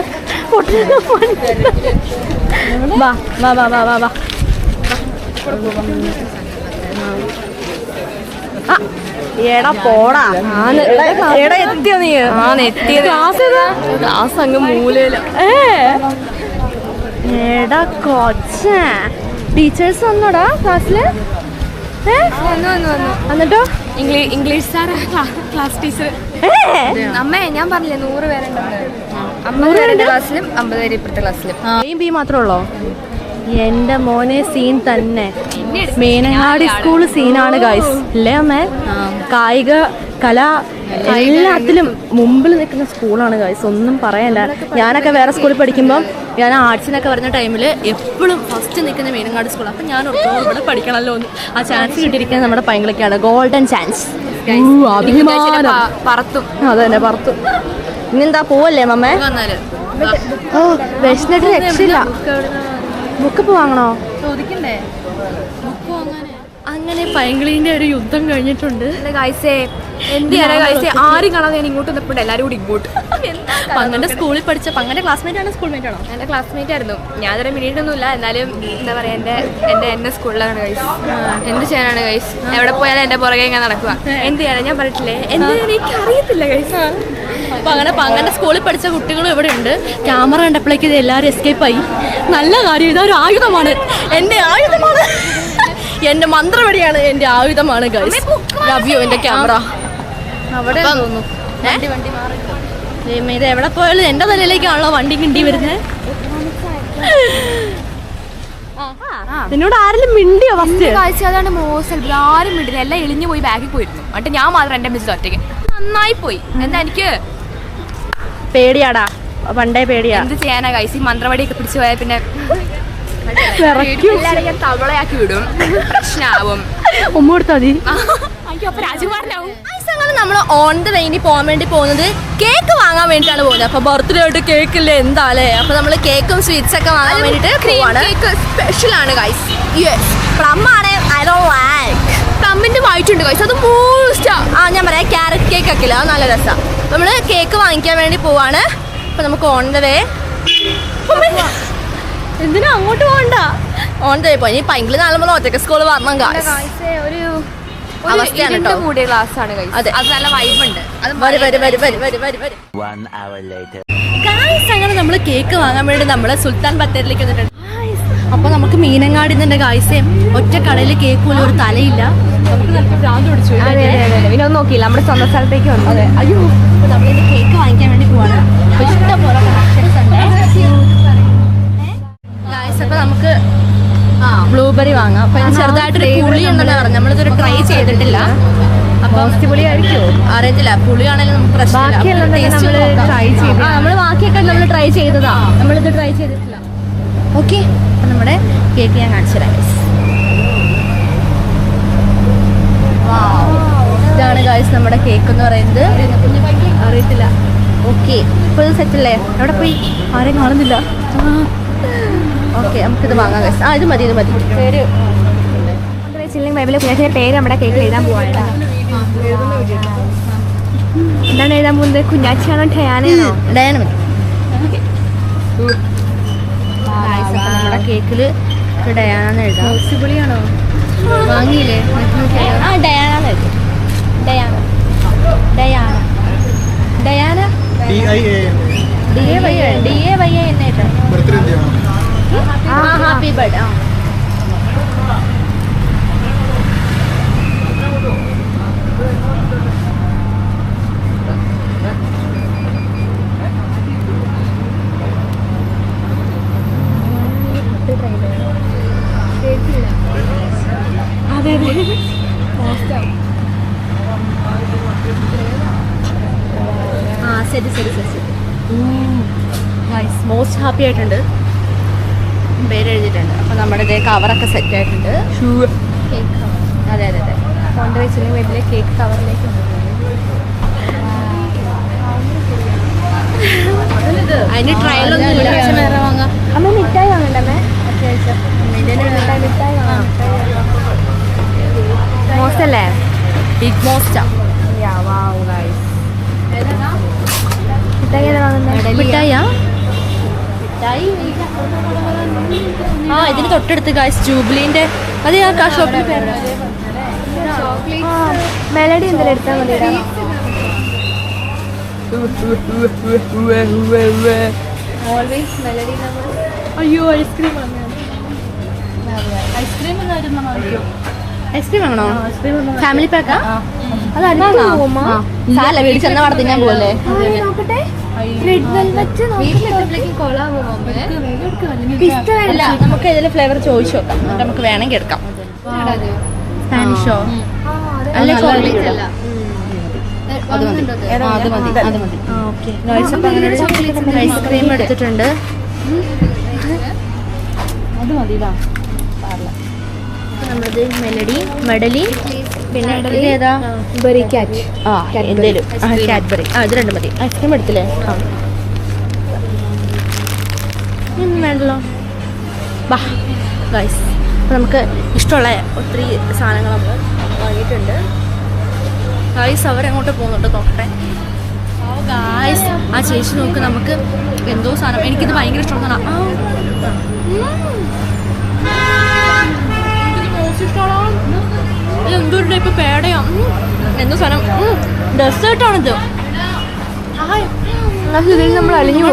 വാ വാ വാ വാ വാ വാ. എടാ പോടാ. എടാ എത്തിയോ നീ? എത്തിയത്. ക്ലാസ് അങ്ങ് മൂലയില. എടാ കൊച്ച ടീച്ചേഴ്സ് വന്നോടാ ക്ലാസ്സില്? എന്നിട്ടോ ഇംഗ്ലീഷ് സാറാ ക്ലാസ് ടീച്ചർ. അമ്മേ ഞാൻ പറഞ്ഞില്ലേ 100 പേരുണ്ടെന്ന്. 50 പേരുടെ ക്ലാസ്സിലും 50 പേര് ഇപ്പുറത്തെ ക്ലാസ്സിലും. ബി മാത്രമേ ഉള്ളോ? എന്റെ മോനെ സീൻ തന്നെ. മീനങ്ങാടി സ്കൂള് സീനാണ് ഗൈസ് അല്ലേ അമ്മേ? കായിക കല എല്ലാത്തിലും മുമ്പിൽ നിൽക്കുന്ന സ്കൂളാണ് ഗൈസ്, ഒന്നും പറയാനില്ല. ഞാനൊക്കെ വേറെ സ്കൂളിൽ പഠിക്കുമ്പോൾ ഞാൻ ആർട്സിനൊക്കെ വരുന്ന ടൈമിൽ എപ്പോഴും ഫസ്റ്റ് നിൽക്കുന്ന മീനങ്ങാടി സ്കൂൾ. അപ്പം ഞാൻ ഇവിടെ പഠിക്കണമല്ലോ എന്ന്. ആ ചാൻസ് കിട്ടിയിരിക്കുന്നത് നമ്മുടെ പൈങ്കിളിക്കാണ്. Golden chance. പറത്തും. അത് തന്നെ പറത്തും. ഇന്നെന്താ പോവല്ലേ മമ്മേ? ഓ വിശന്നിട്ട് രക്ഷയില്ല. ബുക്ക് വാങ്ങണോ? ചോദിക്കണ്ടേ? അങ്ങനെ പൈങ്കിളിന്റെ ഒരു യുദ്ധം കഴിഞ്ഞിട്ടുണ്ട്. ആരും കാണാതെ ഞാൻ ഇങ്ങോട്ട് നിൽപ്പുണ്ട്, എല്ലാവരും കൂടി ഇങ്ങോട്ട്. പങ്ങളുടെ സ്കൂളിൽ പഠിച്ച പങ്ങളുടെ ക്ലാസ്മേറ്റ് ആണോ സ്കൂൾ മേറ്റ് ആണോ? എൻ്റെ ക്ലാസ്മേറ്റ് ആയിരുന്നു. ഞാൻ ഇതുവരെ മിനിറ്റൊന്നുമില്ല, എന്നാലും എന്താ പറയാ എന്നെ സ്കൂളിലാണ് ഗൈസ്. എന്ത് ചെയ്യാനാണ് ഗൈസ്? എവിടെ പോയാലും എന്റെ പുറകെ ഇങ്ങനെ നടക്കുക. എന്ത് ചെയ്യാനാ ഞാൻ പറഞ്ഞിട്ടില്ലേ? എന്ത് എനിക്ക് അറിയത്തില്ല ഗൈസ്. അപ്പൊ അങ്ങനെ പങ്ങളുടെ സ്കൂളിൽ പഠിച്ച കുട്ടികളും ഇവിടെ ഉണ്ട്. ക്യാമറ കണ്ടപ്പോഴേക്ക് ഇത് എല്ലാവരും എസ്കേപ്പ് ആയി. നല്ല കാര്യം, ഇതൊരു ആയുധമാണ്, എന്റെ ആയുധമാണ്, എന്റെ മന്ത്രവടിയാണ്, എന്റെ ആയുധമാണ് ഗൈസ്. ലവ് യു എന്റെ ക്യാമറ. അവിടെ തോന്നുന്നു ഇത് എവിടെ പോയാലും എന്റെ തലയിലേക്കാണല്ലോ വണ്ടി കിണ്ടി വരുന്നത്. നിന്നോട് ആരെങ്കിലും മിണ്ടിയോ ഫസ്റ്റ്? കാഴ്ച അതാണ് മോശം. ആരും മിണ്ടില്ല, എല്ലാം എളിഞ്ഞു പോയി ബാഗിൽ പോയിരുന്നു. എന്നിട്ട് ഞാൻ മാത്രം എന്റെ മിസ് ഒറ്റയ്ക്ക്. നന്നായി പോയി. എന്താ എനിക്ക് പേടിയാടാ, പണ്ടേ പേടിയാ. എന്ത് ചെയ്യാനാ ഗൈസ്? ഈ മന്ത്രവടിയൊക്കെ പിടിച്ചു പോയാൽ പിന്നെ എല്ലാവരും ഞാൻ തവളയാക്കി വിടും, പ്രശ്നമാവും. ഉമ്മ കൊടുത്താ മതി. അപ്പൊ രാജകുമാരനാവും. നമ്മൾ ഓൺ ദ വേണ്ടി പോകാൻ വേണ്ടി പോകുന്നത് കേക്ക് വാങ്ങാൻ വേണ്ടിയിട്ടാണ് പോകുന്നത്. അപ്പൊ ബർത്ത്ഡേ ആയിട്ട് കേക്ക് ഇല്ലേ എന്താല്ലേ? അപ്പൊ നമ്മൾ കേക്കും സ്വീറ്റ്സ് ഒക്കെ വാങ്ങാൻ വേണ്ടിട്ട് കേക്ക് സ്പെഷ്യൽ ആണ് ഗൈസ്. പ്ലം ആണ്. ഐ ഡോണ്ട് ലൈക്ക് പ്ലമ്മിന്റെ വായിട്ടുണ്ട് ഗൈസ്, അത് മോസ്റ്റ്. ഞാൻ പറയാം ക്യാരറ്റ് കേക്ക് ഒക്കെ ഇല്ല, അത് നല്ല രസമാണ്. നമ്മള് കേക്ക് വാങ്ങിക്കാൻ വേണ്ടി പോവാണ്. അപ്പൊ നമുക്ക് ഓൺ ദ വേ. എന്തിനാ അങ്ങോട്ട് പോകണ്ട, ഓൺ ദ വേ പോയി. ഇനി പൈങ്കിളി നാളെ നമ്മൾ ഒറ്റയ്ക്ക് സ്കൂളിൽ വരണം ഗൈസ്. കൂടിയ ക്ലാസ് ആണ് ഗൈസ്. അത് നല്ല വൈബ് ഉണ്ട്. അങ്ങനെ നമ്മള് കേക്ക് വാങ്ങാൻ വേണ്ടി നമ്മള് സുൽത്താൻ ബത്തേരിലേക്ക് വന്നിട്ടുണ്ട്. അപ്പൊ നമുക്ക് മീനങ്ങാടി തന്നെ ഗൈസേ ഒറ്റ കടയിൽ കേക്ക് പോലും ഒരു തലയില്ല. നമുക്ക് നല്ല ഭ്രാന്ത് പിടിച്ചു. പിന്നെ ഒന്നും നോക്കിയില്ല, നമ്മുടെ സ്വന്തം സ്ഥലത്തേക്ക് വന്നു. അതെ, അയ്യോ. അപ്പൊ നമ്മളിന്ന് കേക്ക് വാങ്ങിക്കാൻ വേണ്ടി പോവാണ്. അപ്പൊ ഇഷ്ടംപോലെ കളക്ഷൻസ് ഉണ്ട് ഗൈസ്. അപ്പൊ നമുക്ക് ബ്ലൂബെറി വാങ്ങാം. അപ്പൊ ചെറുതായിട്ടൊരു പുളി ഉണ്ടെന്ന് പറഞ്ഞു. നമ്മളിതൊരു ട്രൈ ചെയ്തിട്ടില്ല. അപ്പൊ പുളി ആയിരിക്കുമോ അറിയത്തില്ല. പുളിയാണെങ്കിലും നമുക്ക് പ്രശ്നമില്ല. നമ്മൾ ബാക്കിയൊക്കെ നമ്മൾ ട്രൈ ചെയ്തതാ, നമ്മളിത് ട്രൈ ചെയ്തിട്ടില്ല. ഓക്കെ, അപ്പൊ നമ്മുടെ കേക്ക് ഞാൻ കാണിച്ചു തരാം. ഇതാണ് ഗൈസ് നമ്മുടെ കേക്ക് എന്ന് പറയുന്നത്. അറിയത്തില്ല. ഓക്കെ, ഇപ്പൊ ഇത് സെറ്റല്ലേ? എവിടെ പോയി? ആരെയും കാണുന്നില്ല. ഓക്കെ, നമുക്കിത് വാങ്ങാം ഗൈസ്. ഇത് മതി, ഇത് മതി. പേര് പേര് നമ്മുടെ കേക്കിൽ എഴുതാൻ പോവാണ്. എന്താണ് എഴുതാൻ പോകുന്നത്? കുഞ്ഞാച്ചിയാണോ ടയാനയാണോ? ഡയാന മതി. നമ്മുടെ കേക്കില് ഡയാന എഴുതാം. പുളിയാണോ വാങ്ങിയില്ലേ? ഡയാന എഴുതി. ഡയാന ഡയാന ഡയാന DAYA എന്നായിട്ടോ. Happy birthday. അതെ അതെ, ശരി ശരി ശരി ശരി. മോസ്റ്റ് ഹാപ്പി ആയിട്ടുണ്ട്, പേര് എഴുതിയിട്ടുണ്ട്. അപ്പോൾ നമ്മുടെ ഇതേ കവറൊക്കെ സെറ്റ് ആയിട്ടുണ്ട്. Cake cover. അതെ അതെ അതെ, കൊണ്ടുവച്ചില്ലെങ്കിൽ വീട്ടിലെ കേക്ക് കവറിലേക്ക് അതിന് ട്രയലൊന്നും ഇല്ല. അമ്മ മിഠായി വാങ്ങണ്ടേ? അത്യാവശ്യം മിഠായി വാങ്ങാം. ബിഗ് മോസ്റ്റാ. മിഠായിയാ? ആ ഇതിന് തൊട്ടടുത്ത് ഗൈസ് ജൂബിലിന്റെ അത് ആ ഷോപ്പിൽ പേര് മെലഡി എന്തെങ്കിലും എടുത്താൽ മതി. അയ്യോ ഐസ്ക്രീം ഐസ്ക്രീം വാങ്ങണോ? ഫാമിലി പാക്കാ? അത് സാല വീട്ടിൽ ചെന്ന അവിടെ തിന്നാൻ പോലെ. അല്ല നമുക്ക് ഇതിലെ ഫ്ലേവർ ചോദിച്ചു നോക്കാം, എന്നിട്ട് നമുക്ക് വേണമെങ്കിൽ എടുക്കാം. സ്പാനിഷോ അല്ലേ? അത് മതി അത് മതി. ഓക്കെ ഐസ്ക്രീം എടുത്തിട്ടുണ്ട്. അത് മതിയില്ല. നമ്മളത് മെഡലി പിന്നെ ഏതാ? ക്യാറ്റ്. ആ എന്തേലും കാഡ്ബറി. ആ ഇത് രണ്ടും മതി. ഐസ്ക്രീം എടുത്തില്ലേ? ആ വേണ്ടല്ലോ. ബാ ഗൈസ്, അപ്പോൾ നമുക്ക് ഇഷ്ടമുള്ള ഒത്തിരി സാധനങ്ങൾ നമ്മൾ വാങ്ങിയിട്ടുണ്ട്. ഗൈസ് അവരെങ്ങോട്ട് പോകുന്നുണ്ട് നോക്കട്ടെ. ഗൈസ് ആ ചേച്ചി നോക്ക്, നമുക്ക് എന്തോ സാധനം എനിക്കിത് ഭയങ്കര ഇഷ്ടമാണ്. എന്തൊരു ടൈപ്പ് പേടയാ, എന്തോ സാധനം ഡെസേർട്ടാണിത്. നമ്മൾ അലിഞ്ഞു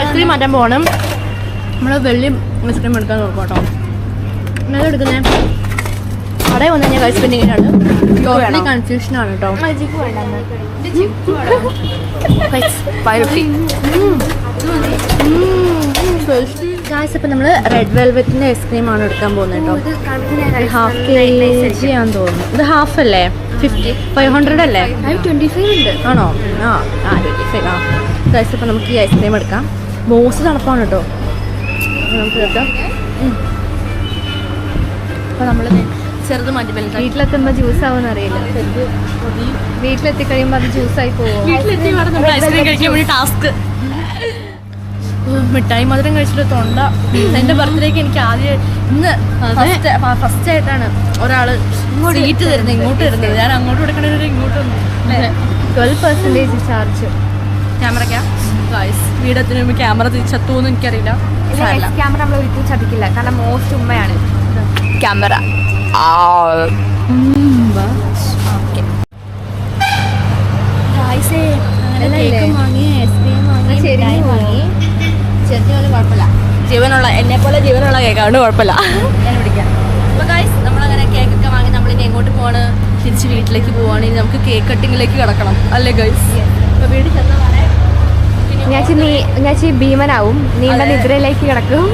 ഐസ്ക്രീം മാറ്റാൻ പോകണം. നമ്മൾ വലിയ ഐസ്ക്രീം എടുക്കാൻ നോക്കാം കേട്ടോ. എന്നാലും എടുക്കുന്നേ കടയിൽ വന്നു കഴിഞ്ഞാൽ ഗൈസ് പിന്നെ ഇങ്ങനെയാണ്. ടോട്ടലി കൺഫ്യൂഷനാണ് കേട്ടോ. ഗൈസ് അപ്പം നമ്മൾ റെഡ് വെൽവെറ്റിൻ്റെ ഐസ്ക്രീമാണ് എടുക്കാൻ പോകുന്നത് കേട്ടോ. ഹാഫ് kg ആണെന്ന് തോന്നുന്നു. ഇത് ഹാഫ് അല്ലേ? 500 അല്ലേ? 25 ഉണ്ട്. ആണോ? ആ 25. ആ ഗൈസ് അപ്പം നമുക്ക് ഈ ഐസ്ക്രീം എടുക്കാം. ബോസ് തണുപ്പാണ് കേട്ടോ. നമുക്ക് എടുക്കാം. അപ്പം നമ്മൾ ചെറുത് മാറ്റി വലുത്. വീട്ടിലെത്തുമ്പോൾ ജ്യൂസ് ആവുമെന്ന് അറിയില്ല. വീട്ടിലെത്തി കഴിയുമ്പോൾ അത് ജ്യൂസായി പോകും. വീട്ടിലെത്തി നമ്മൾ ഐസ്ക്രീം കഴിക്കാൻ വേണ്ടി ടാസ്ക്. മിഠായി മധുരം കഴിച്ചിട്ട് തൊണ്ട. എൻ്റെ ബർത്ത്ഡേക്ക് എനിക്ക് ആദ്യം ഇന്ന് ഫസ്റ്റ് ആയിട്ടാണ് ഒരാൾ സീറ്റ് തരുന്നത്, ഇങ്ങോട്ട് തരുന്നത്. ഞാൻ അങ്ങോട്ട് കൊടുക്കണവരെ ഇങ്ങോട്ട് വന്നു. 12% ചാർജ്. ക്യാമറയ്ക്കാ ഗൈസ്? വീടെത്തിന് മുമ്പ് ക്യാമറ തിരിച്ചെത്തുമെന്ന് എനിക്കറിയില്ല. ക്യാമറ നമ്മൾ ഒരിക്കലും ചതിക്കില്ല, കാരണം മോസ്റ്റ് ഉമ്മയാണ് ക്യാമറ. ജീവനുള്ള എന്നെ പോലെ ജീവനുള്ള കേക്കാണ്ട് കുഴപ്പമില്ല. ഞാൻ പിടിക്കാം. അപ്പോൾ ഗൈസ് നമ്മളങ്ങനെ കേക്കൊക്കെ വാങ്ങി നമ്മളിനി എങ്ങോട്ട് പോവാണ്? തിരിച്ച് വീട്ടിലേക്ക് പോവാണ്. ഇനി നമുക്ക് കേക്ക് കട്ടിങ്ങിലേക്ക് കിടക്കണം അല്ലേ ഗൈസ്? അപ്പോൾ വീട്ടിൽ ചെന്ന ഞാൻ ഭീമനാവും, നീണ്ട നിദ്രയിലേക്ക് കിടക്കും.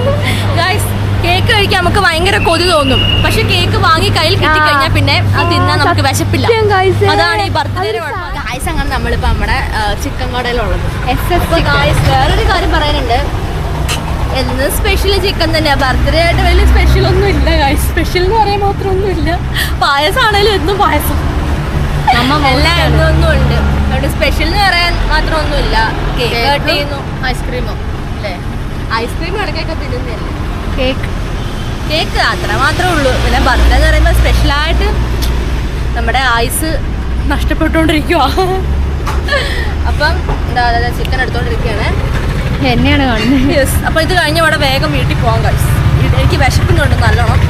ഗൈസ് കേക്ക് കഴിക്കാൻ നമുക്ക് ഭയങ്കര കൊതി തോന്നും, പക്ഷെ കേക്ക് വാങ്ങി കയ്യിൽ കിട്ടിക്കഴിഞ്ഞാൽ പിന്നെ അത് തിന്നാൻ നമുക്ക് വിശപ്പില്ല. അതാണ് ഈ ബർത്ത്ഡേയുടെ കുഴപ്പം. ഗൈസ് അങ്ങനെ നമ്മളിപ്പോൾ നമ്മുടെ ചിക്കൻ കടയിലുള്ളത്. ഗൈസ് വേറൊരു കാര്യം പറയാനുണ്ട്, എന്ന് സ്പെഷ്യൽ ചിക്കൻ തന്നെയാണ്. ബർത്ത്ഡേ ആയിട്ട് വലിയ സ്പെഷ്യലൊന്നും ഇല്ല ഗൈസ്. സ്പെഷ്യൽ എന്ന് പറയാൻ മാത്രമൊന്നും ഇല്ല. പായസമാണേലും എന്നും പായസം, എല്ലാ എണ്ണമൊന്നും ഉണ്ട്. അതുകൊണ്ട് സ്പെഷ്യൽ എന്ന് പറയാൻ മാത്രമൊന്നുമില്ല. കേക്ക് കട്ട് ചെയ്യുന്നു, ഐസ്ക്രീമോ അല്ലേ? ഐസ്ക്രീം ഇടയ്ക്കൊക്കെ തിന്നുന്നില്ല. കേക്ക് അത്ര മാത്രമേ ഉള്ളൂ. പിന്നെ ബർത്ത്ഡേ എന്ന് പറയുമ്പോൾ സ്പെഷ്യലായിട്ട് നമ്മുടെ ആയുസ് നഷ്ടപ്പെട്ടുകൊണ്ടിരിക്കുക. അപ്പം എന്താ ചിക്കൻ എടുത്തോണ്ടിരിക്കുകയാണ്. എന്നെയാണ് കാണുന്നത്. യെസ്. അപ്പോൾ ഇത് കഴിഞ്ഞ് ഇവിടെ വേഗം വീട്ടിൽ പോകാം ഗൈസ്. എനിക്ക് വിശപ്പിനുണ്ട് നല്ലോണം.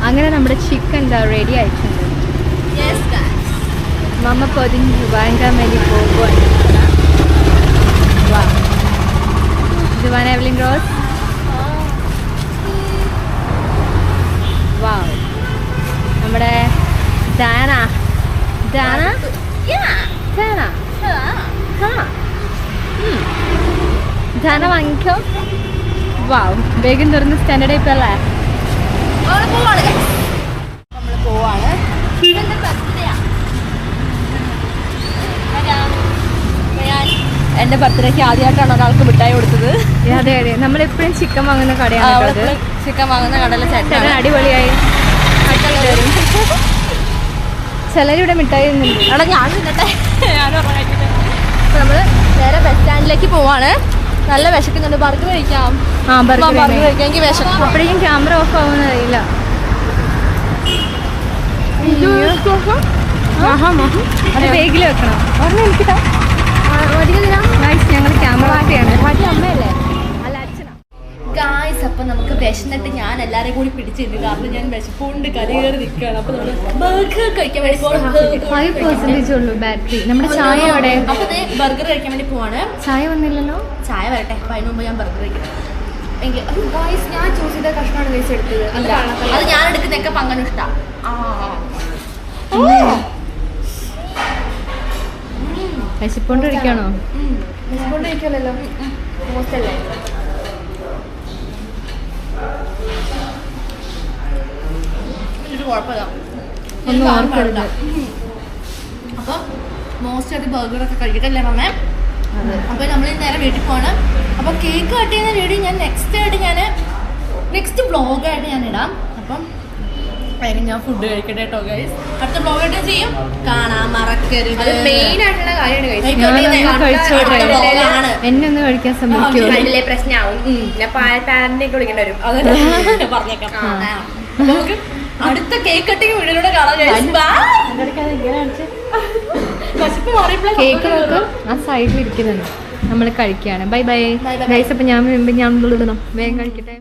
അങ്ങനെ നമ്മുടെ ചിക്കൻ റെഡി ആയിട്ടുണ്ട്. മമ്മ പൊതിഞ്ഞ് വാങ്ങാൻ വേണ്ടി പോകുവാണ്. Juana Evelyn rose. വാ നമ്മുടെ ഡാന വാങ്ങിക്കോ. വാ വേഗം തുറന്ന് സ്റ്റാൻഡേർഡ് ഇപ്പം അല്ലേ? നമ്മൾ പോവാണ്. എൻ്റെ ബർത്ത്ഡേക്ക് ആദ്യമായിട്ടാണ് ഒരാൾക്ക് മിഠായി കൊടുത്തത്. അതെ അതെ, നമ്മളെപ്പോഴും ചിക്കൻ വാങ്ങുന്ന കടയാണ്. ചിക്കൻ വാങ്ങുന്ന കടയിലെ ചേട്ടൻ അടിപൊളിയായി ചിലരിവിടെ മിഠായി എടാ ഞാൻ തിന്നട്ടെ. ഞാൻ അപ്പോൾ നമ്മൾ നേരെ ബസ് സ്റ്റാൻഡിലേക്ക് പോവാണ്. നല്ല വിശക്കുന്നുണ്ട്. ബർഗർ കഴിക്കാം. ബർഗർ കഴിക്കാം. എനിക്ക് വിശക്കും. അപ്പോഴേക്കും ക്യാമറ ഓഫ് ആവുമെന്ന് അറിയില്ല. അത് ബേഗിൽ വെക്കണം. ഒരെണ്ണം എനിക്കിതാ. ഞങ്ങൾ ക്യാമറ ആക്കിയാണ്. അമ്മയല്ലേ അല്ല അച്ഛനാ. ഗായ്സ്, അപ്പൊ നമുക്ക് വിശന്നിട്ട് ഞാൻ എല്ലാരെയും കൂടി പിടിച്ചിരുന്നു. കാരണം ഞാൻ വിശപ്പുകൊണ്ട് കരകയറി നിൽക്കുകയാണ്. അപ്പൊ നമ്മള് ബർഗർ കഴിക്കാൻ വേണ്ടി 5% ഉള്ളൂ ബാറ്ററി. നമ്മുടെ ചായ അവിടെ. അപ്പൊ ബർഗർ കഴിക്കാൻ വേണ്ടി പോവാണ്. ചായ വന്നില്ലല്ലോ. ചായ വരട്ടെ. അപ്പൊ അതിന് മുമ്പ് ഞാൻ ബർഗർ കഴിക്കണം. ഞാൻ ചൂസ് ചെയ്ത കഷ്ണമാണ് ഗൈസ് എടുത്തത്. അത് ഞാൻ എടുക്കുന്നൊക്കെ പങ്കനും ഇഷ്ടമാണ്. വിശപ്പോണ്ട് കഴിക്കാണോ? കൊണ്ട് കഴിക്കാമല്ലോ. മോശമല്ലേ? കുഴപ്പമില്ല. ഒന്നും ഓർക്കരുത്. അപ്പൊ മോസ്റ്റ് ബർഗറൊക്കെ കഴിക്കട്ടല്ലേ മമ്മേ? അപ്പൊ നമ്മൾ നേരെ വീട്ടിൽ പോവാണ്. അപ്പൊ കേക്ക് കട്ട് ചെയ്യുന്ന വീഡിയോ ഞാൻ നെക്സ്റ്റ് വ്ളോഗായിട്ട് ഞാൻ ഇടാം. അപ്പം ഞാൻ ഫുഡ് കഴിക്കട്ടെ കേട്ടോ ഗൈസ്. അടുത്ത വ്ളോഗായിട്ട് ചെയ്യും. കാണാൻ മറക്കരുത്. മെയിൻ ആയിട്ടുള്ള കാര്യമാണ് ഗൈസ്. എന്നെ ഒന്ന് കഴിക്കാൻ സമ്മതിക്കുമോ? അതിലെ പ്രശ്നമാവും. പിന്നെ പാരന്റിനെയൊക്കെ വിളിക്കേണ്ടി വരും. അത് പറഞ്ഞേക്കാം. നമുക്ക് അടുത്ത കേക്ക് കട്ടിങ് വീഡിയോയിലൂടെ കാണാം. കേക്ക് നോക്ക് ആ സൈഡിൽ ഇരിക്കുന്നുണ്ട്. നമ്മൾ കഴിക്കുകയാണ്. Bye bye guys. അപ്പം ഞാൻ വേഗം കഴിക്കട്ടെ.